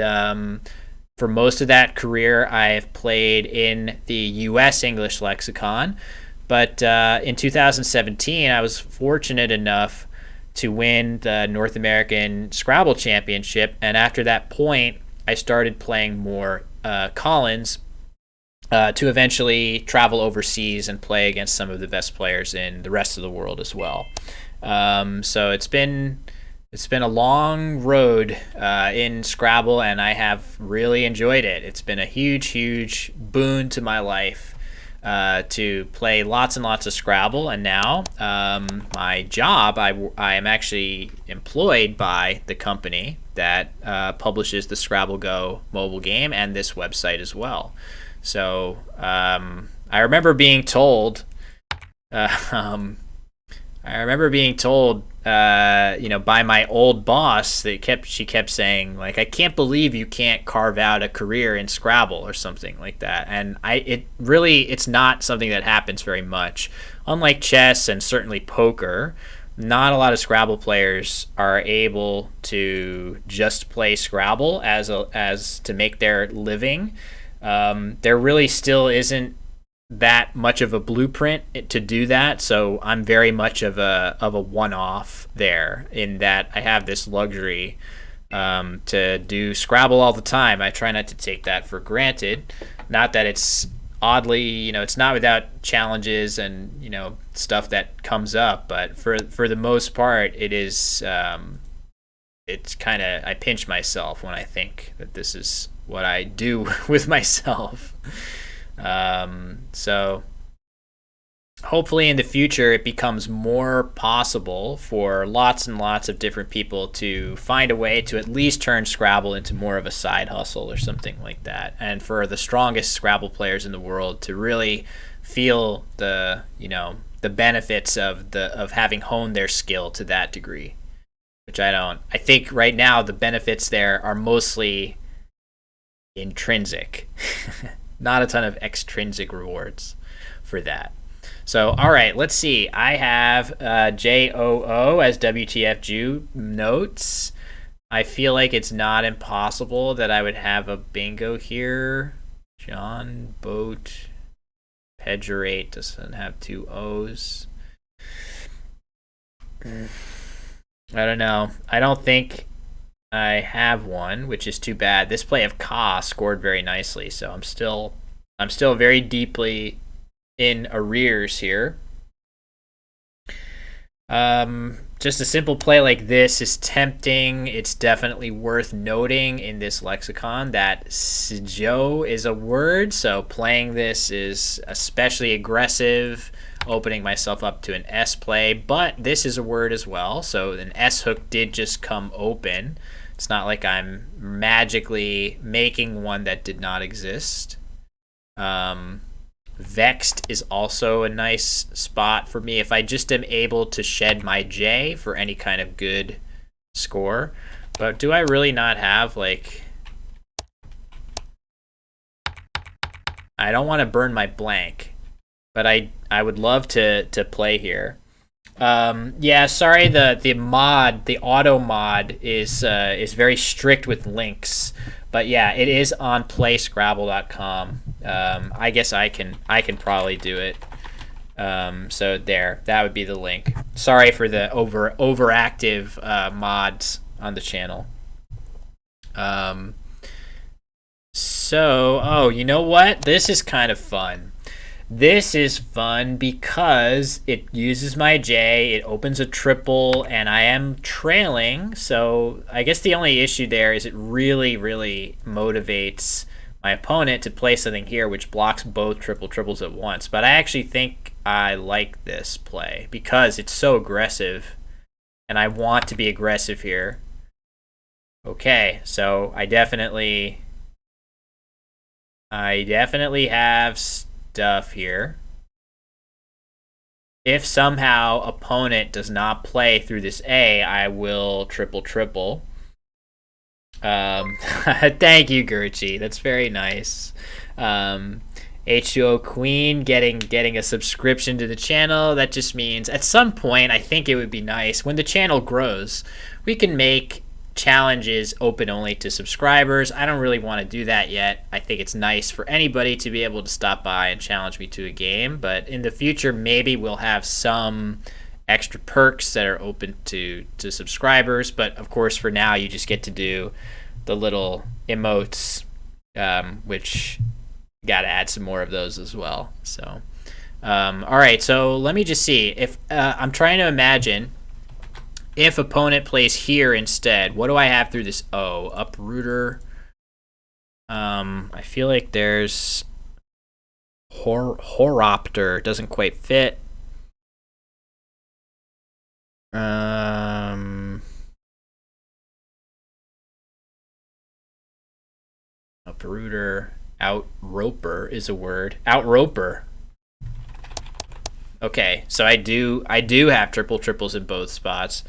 for most of that career, I've played in the U.S. English lexicon. But in 2017, I was fortunate enough to win the North American Scrabble Championship. And after that point, I started playing more Collins to eventually travel overseas and play against some of the best players in the rest of the world as well. So it's been a long road in Scrabble, and I have really enjoyed it. It's been a huge, huge boon to my life to play lots and lots of Scrabble. And now my job, I am actually employed by the company that publishes the Scrabble Go mobile game and this website as well. So I remember being told, by my old boss that she kept saying, like, I can't believe you can't carve out a career in Scrabble or something like that. And it's not something that happens very much. Unlike chess and certainly poker, not a lot of Scrabble players are able to just play Scrabble as to make their living. There really still isn't that much of a blueprint to do that, so I'm very much of a one-off there, in that I have this luxury to do Scrabble all the time. I try not to take that for granted. Not that it's oddly, it's not without challenges and stuff that comes up, but for the most part, it is. It's kind of, I pinch myself when I think that this is what I do with myself. So hopefully in the future it becomes more possible for lots and lots of different people to find a way to at least turn Scrabble into more of a side hustle or something like that, and for the strongest Scrabble players in the world to really feel the benefits of having honed their skill to that degree, which I don't. I think right now the benefits there are mostly intrinsic. Not a ton of extrinsic rewards for that. So, all right, let's see. I have JOO as WTF notes. I feel like it's not impossible that I would have a bingo here. John Boat Pejorate doesn't have 2 O's. I don't know. I don't think I have one, which is too bad. This play of Ka scored very nicely, so I'm still very deeply in arrears here. Just a simple play like this is tempting. It's definitely worth noting in this lexicon that Sijou is a word, so playing this is especially aggressive, opening myself up to an S play, but this is a word as well, so an S hook did just come open. It's not like I'm magically making one that did not exist. Vexed is also a nice spot for me if I just am able to shed my J for any kind of good score. But do I really not have, like... I don't want to burn my blank, but I would love to play here. Yeah, sorry, the auto mod is very strict with links. But yeah, it is on playscrabble.com. I guess I can probably do it. So there, that would be the link. Sorry for the overactive mods on the channel. Oh, you know what? This is kind of fun. This is fun because it uses my J, it opens a triple, and I am trailing. So I guess the only issue there is it really, really motivates my opponent to play something here which blocks both triples at once. But I actually think I like this play because it's so aggressive, and I want to be aggressive here. Okay, so I definitely have stuff here. If somehow opponent does not play through this A, I will triple. Thank you, Gurchi. That's very nice. H2O Queen getting a subscription to the channel. That just means at some point I think it would be nice when the channel grows, we can make challenges open only to subscribers. I don't really want to do that yet. I think it's nice for anybody to be able to stop by and challenge me to a game, but in the future maybe we'll have some extra perks that are open to subscribers. But of course for now you just get to do the little emotes, which got to add some more of those as well. So all right, so let me just see if I'm trying to imagine if opponent plays here instead. What do I have through this O? Uprooter. I feel like there's Horopter. Doesn't quite fit. Uprooter. Outroper is a word. Outroper. Okay, so I do have triples in both spots.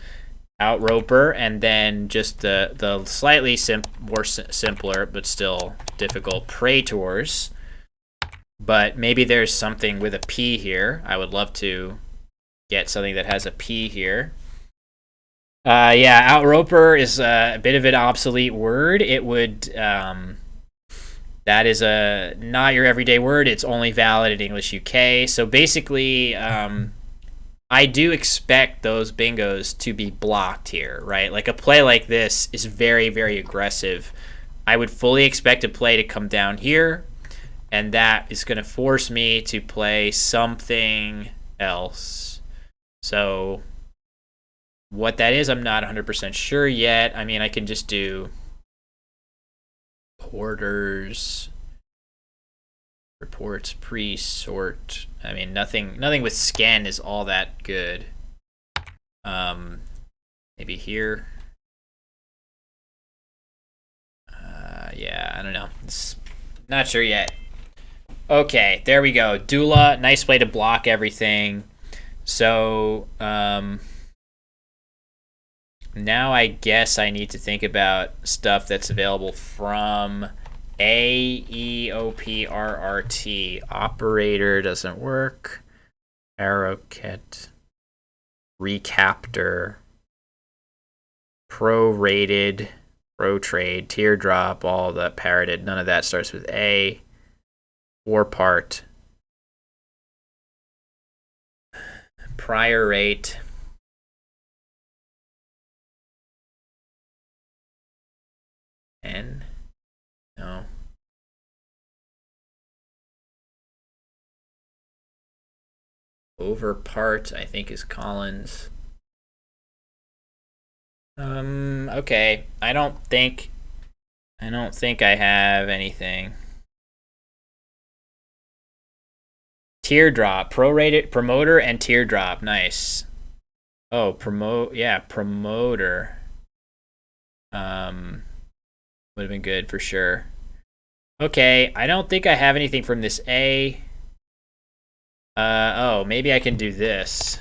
Outroper, and then just the slightly simpler but still difficult Praetors. But maybe there's something with a P here. I would love to get something that has a P here. Yeah, Outroper is a bit of an obsolete word. It would that is a not your everyday word. It's only valid in English UK. So basically, I do expect those bingos to be blocked here, right? Like a play like this is very, very aggressive. I would fully expect a play to come down here, and that is going to force me to play something else. So what that is, I'm not 100% sure yet. I mean, I can just do Porters, reports, pre-sort. I mean, nothing with scan is all that good. Maybe here. Yeah, I don't know. Not sure yet. Okay, there we go. Dula, nice way to block everything. So, now I guess I need to think about stuff that's available from AEOPRRT. Operator doesn't work. Arrowcat. Recaptor. Prorated. Protrade. Teardrop. All that parroted. None of that starts with A. Four part. Priorate. N? No. Overpart, I think, is Collins. Okay. I don't think I have anything. Teardrop, promoter and teardrop. Nice. Oh, promoter. Would have been good for sure. Okay, I don't think I have anything from this A. Oh, maybe I can do this.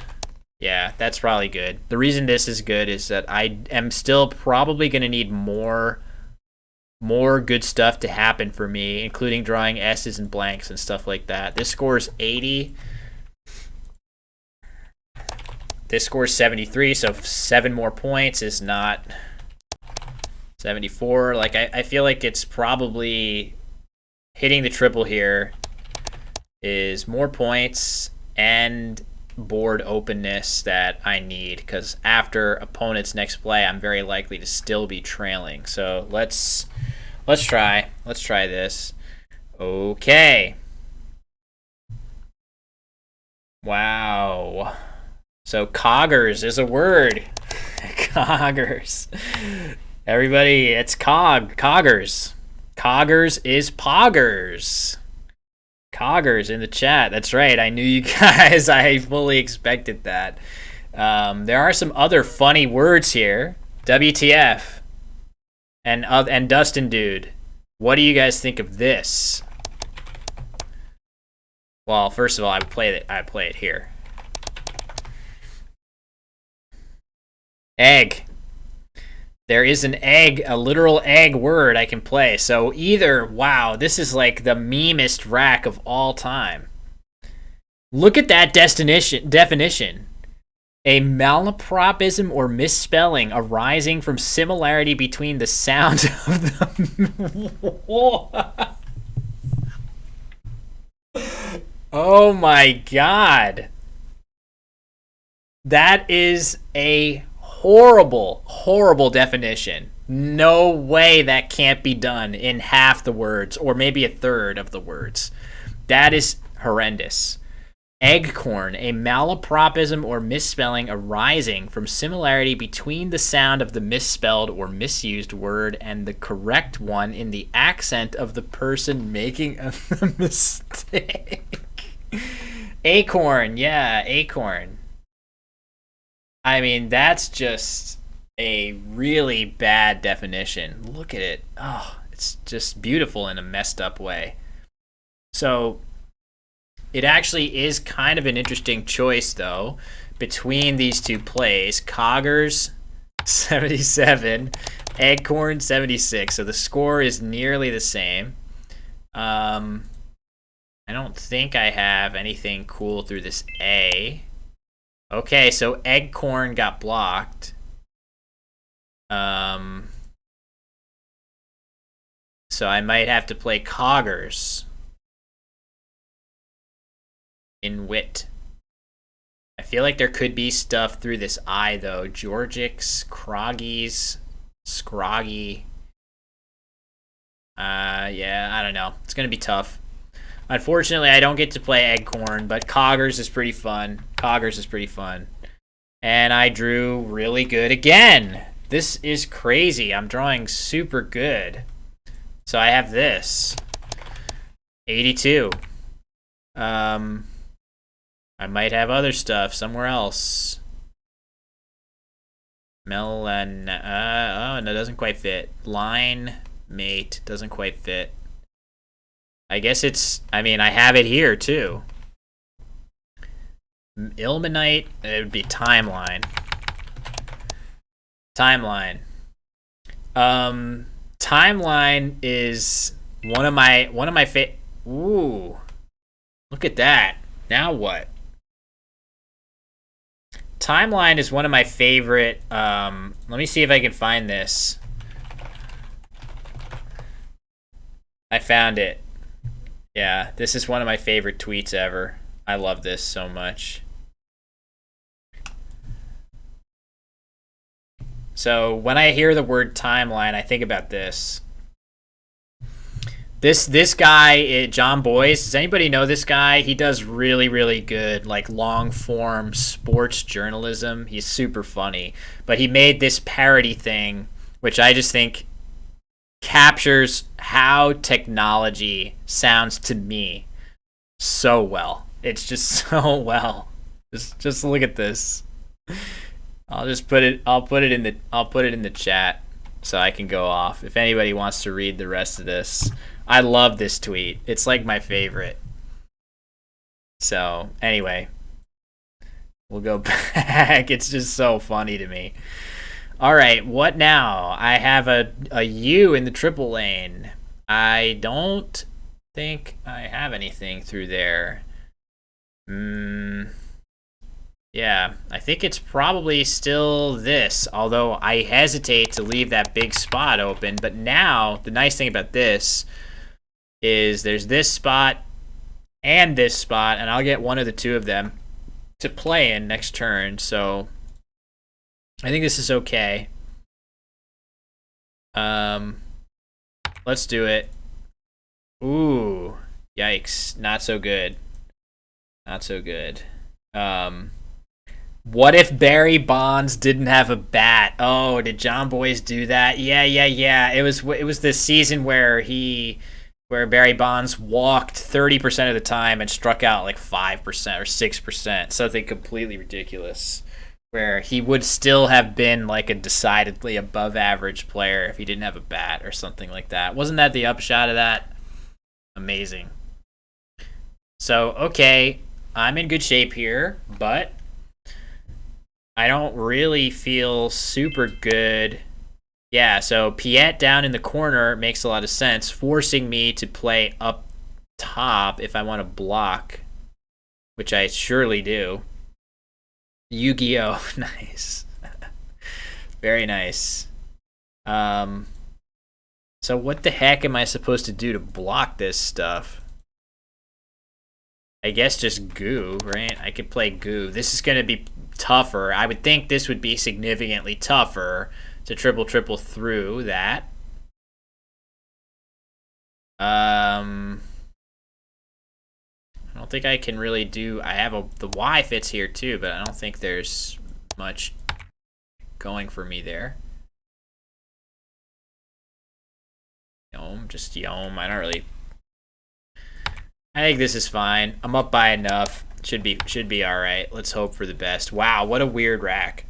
Yeah, that's probably good. The reason this is good is that I am still probably going to need more good stuff to happen for me, including drawing S's and blanks and stuff like that. This score is 80. This score is 73, so 7 more points is not 74. Like, I feel like it's probably hitting the triple here is more points and board openness that I need, because after opponent's next play, I'm very likely to still be trailing. So let's try this. Okay. Wow. So coggers is a word. Coggers. Everybody, it's coggers. Coggers is poggers. Coggers in the chat. That's right. I knew you guys. I fully expected that. There are some other funny words here. WTF. And Dustin Dude. What do you guys think of this? Well, first of all, I play it here. Egg. There is an egg, a literal egg word I can play. So either, wow, this is like the memest rack of all time. Look at that definition. A malapropism or misspelling arising from similarity between the sound of the... Oh my god. That is a horrible definition. No way that can't be done in half the words, or maybe a third of the words. That is horrendous. Eggcorn, a malapropism or misspelling arising from similarity between the sound of the misspelled or misused word and the correct one in the accent of the person making a mistake. Acorn, yeah, acorn. I mean, that's just a really bad definition. Look at it. Oh, it's just beautiful in a messed up way. So it actually is kind of an interesting choice, though, between these two plays. Coggers, 77, Eggcorn, 76. So the score is nearly the same. I don't think I have anything cool through this A. Okay, so Eggcorn got blocked. So I might have to play Coggers in wit. I feel like there could be stuff through this I, though. Georgix, Croggies, Scroggy. Yeah, I don't know. It's going to be tough. Unfortunately, I don't get to play Eggcorn, but Coggers is pretty fun. And I drew really good again. This is crazy. I'm drawing super good. So I have this. 82. I might have other stuff somewhere else. Melon. Oh, no, doesn't quite fit. Line mate doesn't quite fit. I guess it's, I mean, I have it here too. Ilmenite, it would be timeline. Timeline is one of my ooh. Look at that. Now what? Timeline is one of my favorite, let me see if I can find this. I found it. Yeah, this is one of my favorite tweets ever. I love this so much. So when I hear the word timeline, I think about this. This guy, John Boyce. Does anybody know this guy? He does really, really good, like, long form sports journalism. He's super funny. But he made this parody thing, which I just think captures how technology sounds to me so well. It's just so well. Just look at this. I'll put it in the chat so I can go off. If anybody wants to read the rest of this. I love this tweet. It's like my favorite. So, anyway, we'll go back. It's just so funny to me. All right, what now? I have a U in the triple lane. I don't think I have anything through there. Yeah, I think it's probably still this, although I hesitate to leave that big spot open. But now, the nice thing about this is there's this spot and this spot, and I'll get one of the two of them to play in next turn. So I think this is okay. Let's do it. Ooh, yikes. Not so good. Not so good. What if Barry Bonds didn't have a bat? Oh, did John Boyce do that? Yeah. It was the season where Barry Bonds walked 30% of the time and struck out like 5% or 6%, something completely ridiculous, where he would still have been like a decidedly above average player if he didn't have a bat or something like that. Wasn't that the upshot of that? Amazing. So, okay, I'm in good shape here, but I don't really feel super good. Yeah, so Piet down in the corner makes a lot of sense, forcing me to play up top if I want to block, which I surely do. Yu-Gi-Oh! Nice. Very nice. So what the heck am I supposed to do to block this stuff? I guess just Goo, right? I could play Goo. This is going to be tougher. I would think this would be significantly tougher to triple through that. I don't think I can really do. I have the Y fits here too, but I don't think there's much going for me there. Just Yom. I don't really. I think this is fine. I'm up by enough. Should be all right. Let's hope for the best. Wow, what a weird rack.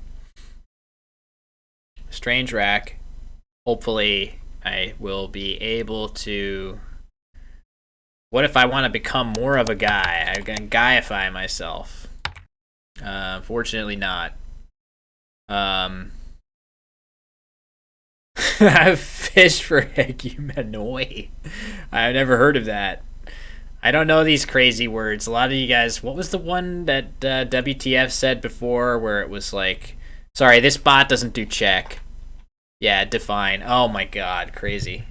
Strange rack. Hopefully I will be able to. What if I want to become more of a guy? I can guyify myself. Fortunately not. I've fished for Hegumenoi. I've never heard of that. I don't know these crazy words. A lot of you guys, what was the one that WTF said before where it was like, sorry, this bot doesn't do check. Yeah, define. Oh my god, crazy.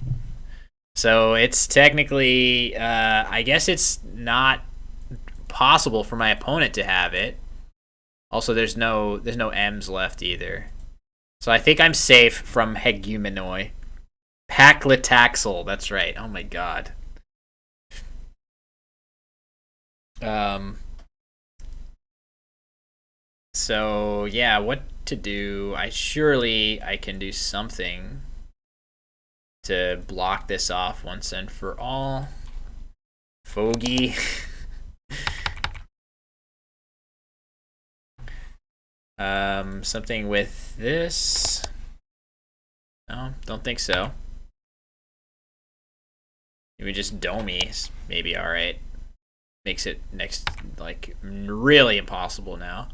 So it's technically, I guess it's not possible for my opponent to have it. Also, there's no M's left either. So I think I'm safe from Hegumenoi. Paclitaxel, that's right. Oh my god. So yeah, what to do? I can do something to block this off once and for all. Fogey. Something with this. No, don't think so. Maybe just Domi, maybe all right. Makes it next, like, really impossible now.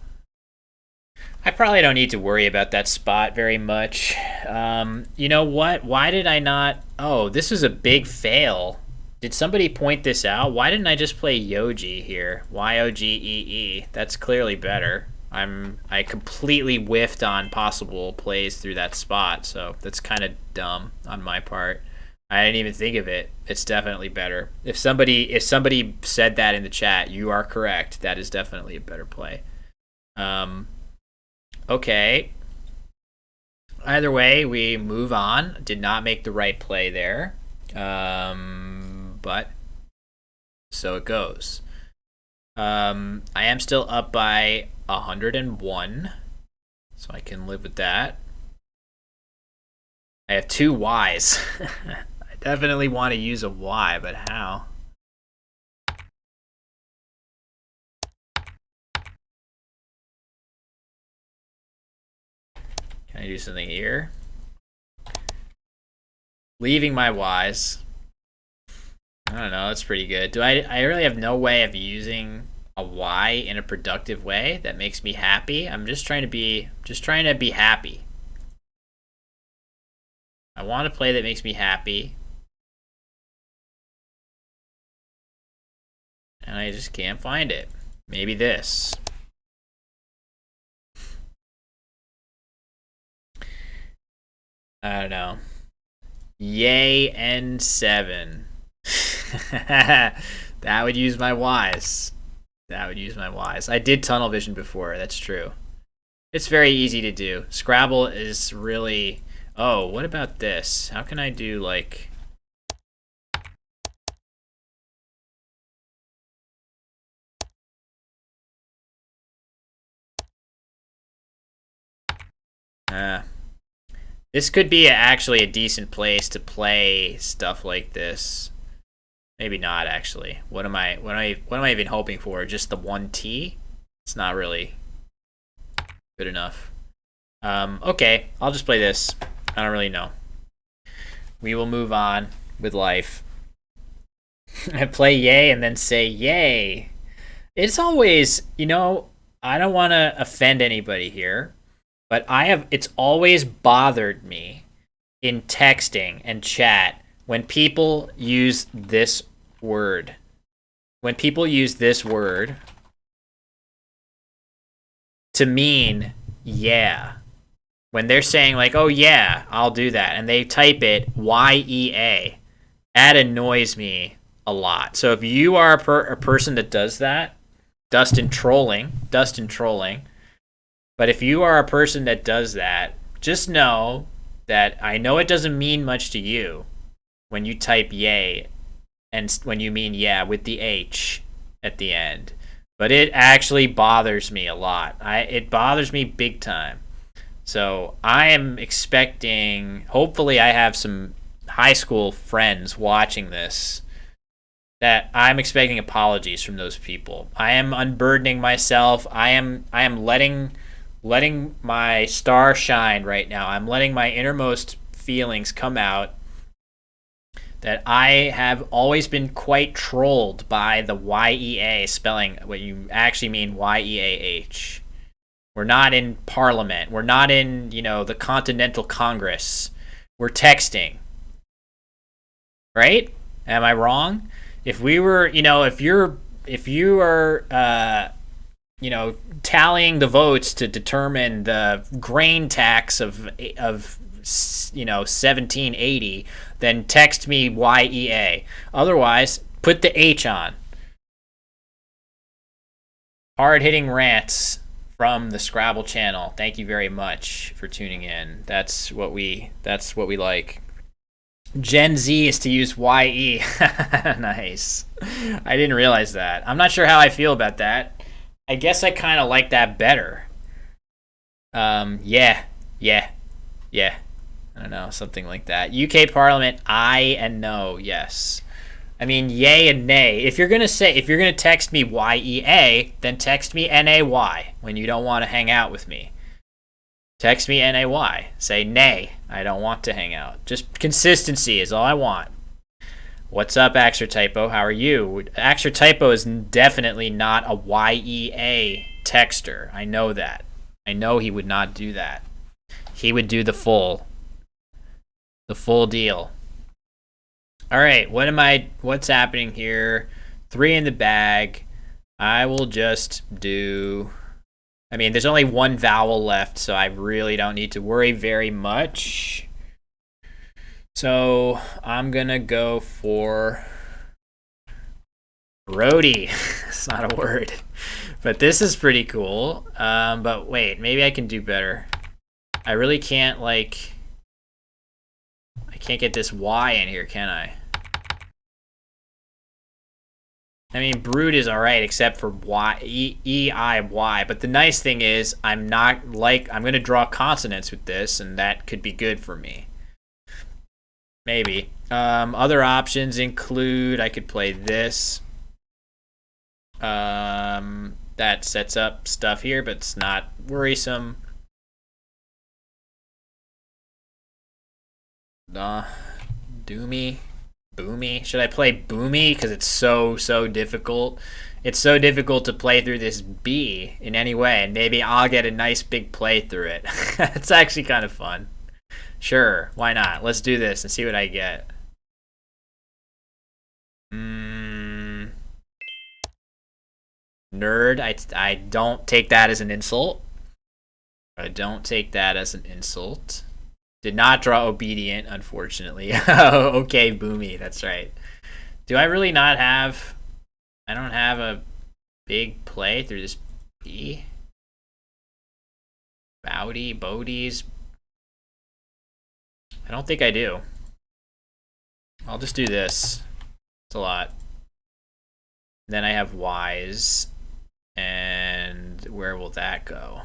I probably don't need to worry about that spot very much. You know what? Why did I not? Oh, this was a big fail. Did somebody point this out? Why didn't I just play Yogi here? Yogee. That's clearly better. I completely whiffed on possible plays through that spot, so that's kind of dumb on my part. I didn't even think of it. It's definitely better. If somebody said that in the chat, you are correct. That is definitely a better play. Okay. Either way, we move on. Did not make the right play there. But so it goes. I am still up by 101, so I can live with that. I have 2 Ys. I definitely want to use a Y, but how? Can I do something here? Leaving my Ys. I don't know, that's pretty good. I really have no way of using a Y in a productive way that makes me happy. I'm just trying to be happy. I want a play that makes me happy. And I just can't find it. Maybe this. I don't know. Yay N7. That would use my Ys. I did tunnel vision before, that's true. It's very easy to do. Scrabble is really... Oh, what about this? How can I do, like... This could be actually a decent place to play stuff like this. Maybe not, actually. What am I even hoping for? Just the 1T? It's not really good enough. Okay, I'll just play this. I don't really know. We will move on with life. I play yay and then say yay. It's always, I don't want to offend anybody here, but it's always bothered me in texting and chat when people use this word. When people use this word to mean yeah. When they're saying like, oh yeah, I'll do that, and they type it YEA, that annoys me a lot. So if you are a person that does that, Dustin trolling, but if you are a person that does that, just know that I know it doesn't mean much to you when you type yay and when you mean yeah with the H at the end. But it actually bothers me a lot. It bothers me big time. So I am expecting, hopefully I have some high school friends watching this, that I'm expecting apologies from those people. I am unburdening myself. I am letting my star shine right now. I'm letting my innermost feelings come out, that I have always been quite trolled by the YEA spelling what you actually mean YEAH. We're not in Parliament. We're not in, the Continental Congress. We're texting. Right? Am I wrong? If we were, if you are, tallying the votes to determine the grain tax of 1780, then text me YEA. Otherwise, put the H on. Hard-hitting rants from the Scrabble channel. Thank you very much for tuning in. That's what we like. Gen Z is to use YE. Nice. I didn't realize that. I'm not sure how I feel about that. I guess I kind of like that better. Yeah. I don't know, something like that. UK Parliament, aye and no, yes. I mean, yay and nay. If you're gonna text me YEA, then text me NAY when you don't want to hang out with me. Text me NAY. Say nay, I don't want to hang out. Just consistency is all I want. What's up, Axertypo? How are you? Axertypo is definitely not a YEA texter. I know that. I know he would not do that. He would do the full deal. All right, what's happening here? 3 in the bag. I will just do, there's only 1 vowel left, so I really don't need to worry very much. So I'm gonna go for roadie. It's not a word, but this is pretty cool. But wait, maybe I can do better. I really can't, like... I can't get this Y in here, can I? I mean, Brood is alright, except for E-I-Y. But the nice thing is, I'm going to draw consonants with this, and that could be good for me. Maybe. Other options include, I could play this. That sets up stuff here, but it's not worrisome. Doomy. Boomy. Should I play Boomy? Because it's so difficult. It's so difficult to play through this B in any way, and maybe I'll get a nice big play through it. It's actually kind of fun. Sure, why not? Let's do this and see what I get. Nerd. I don't take that as an insult. I don't take that as an insult. Did not draw obedient, unfortunately. Okay, Boomy, that's right. Do I really not have... I don't have a big play through this B? Bodies. I don't think I do. I'll just do this. It's a lot. Then I have Ys. And where will that go?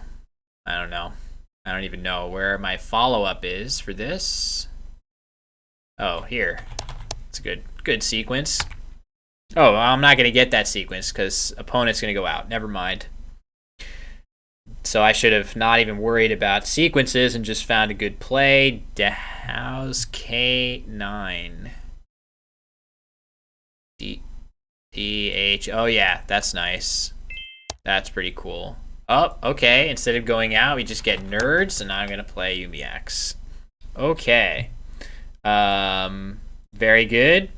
I don't know. I don't even know where my follow-up is for this. Oh, here. It's a good sequence. Oh, I'm not going to get that sequence because opponent's going to go out. Never mind. So I should have not even worried about sequences and just found a good play. How's K9? D-H. Oh, yeah. That's nice. That's pretty cool. Oh, okay. Instead of going out, we just get nerds, and now I'm going to play Yumiax. Okay. Very good.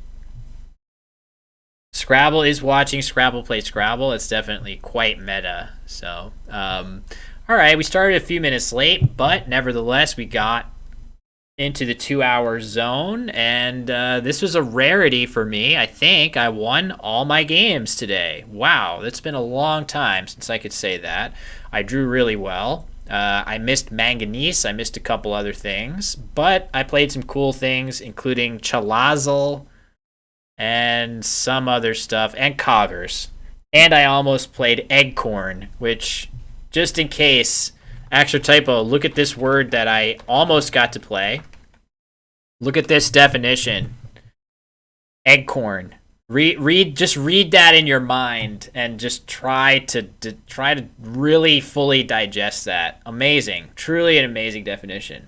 Scrabble is watching Scrabble play Scrabble. It's definitely quite meta. So, all right. We started a few minutes late, but nevertheless, we got into the 2-hour zone, and this was a rarity for me. I think I won all my games today. Wow, it's been a long time since I could say that. I drew really well. I missed Manganese. I missed a couple other things, but I played some cool things, including Chalazal and some other stuff, and Coggers. And I almost played Eggcorn, which, just in case... Extra typo, look at this word that I almost got to play. Look at this definition. Eggcorn. Just read that in your mind and just try to really fully digest that. Amazing. Truly an amazing definition.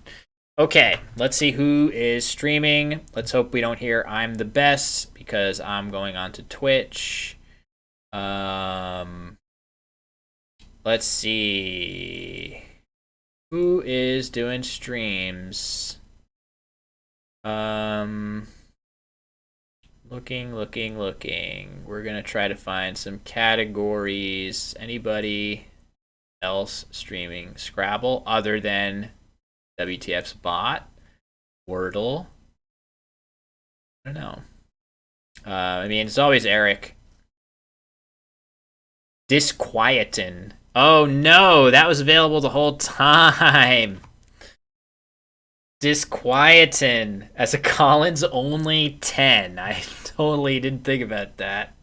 Okay, let's see who is streaming. Let's hope we don't hear I'm the best because I'm going on to Twitch. Let's see. Who is doing streams? Looking. We're gonna try to find some categories. Anybody else streaming Scrabble other than WTF's bot? Wordle? I don't know. I mean, it's always Eric. Disquietin. Oh no, that was available the whole time. Disquietin as a Collins only 10. I totally didn't think about that.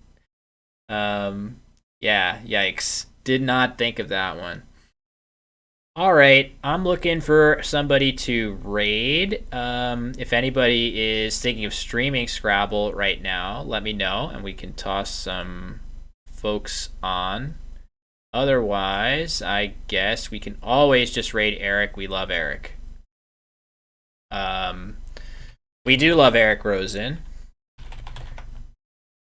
Yeah, yikes. Did not think of that one. All right, I'm looking for somebody to raid. If anybody is thinking of streaming Scrabble right now, let me know and we can toss some folks on. Otherwise, I guess we can always just raid Eric. We love Eric. We do love Eric Rosen.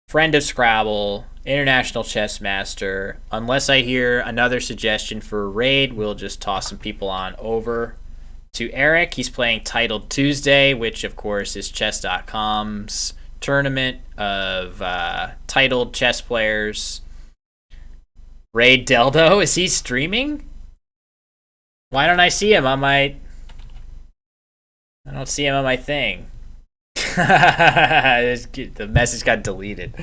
Friend of Scrabble, international chess master. Unless I hear another suggestion for a raid, we'll just toss some people on over to Eric. He's playing Titled Tuesday, which of course is chess.com's tournament of titled chess players. Raid Deldo, is he streaming? Why don't I see him on my... I don't see him on my thing. The message got deleted.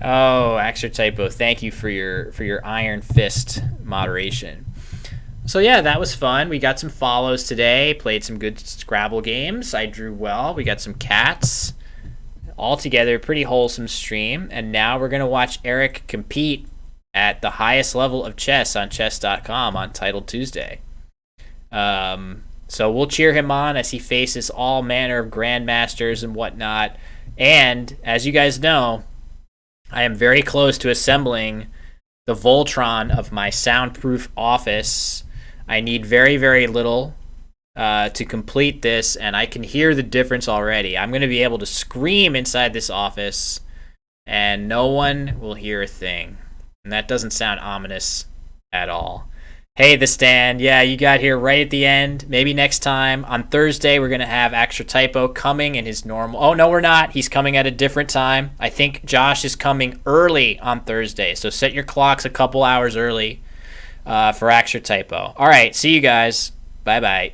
Oh, extra typo. Thank you for your Iron Fist moderation. So yeah, that was fun. We got some follows today. Played some good Scrabble games. I drew well. We got some cats. Altogether, pretty wholesome stream. And now we're gonna watch Eric compete at the highest level of chess on chess.com on Title Tuesday. So we'll cheer him on as he faces all manner of grandmasters and whatnot. And as you guys know, I am very close to assembling the Voltron of my soundproof office. I need very, very little to complete this, and I can hear the difference already. I'm going to be able to scream inside this office, and no one will hear a thing. And that doesn't sound ominous at all. Hey, The Stand. Yeah, you got here right at the end. Maybe next time. On Thursday, we're going to have Extra Typo coming in his normal... Oh, no, we're not. He's coming at a different time. I think Josh is coming early on Thursday. So set your clocks a couple hours early for Extra Typo. All right, see you guys. Bye-bye.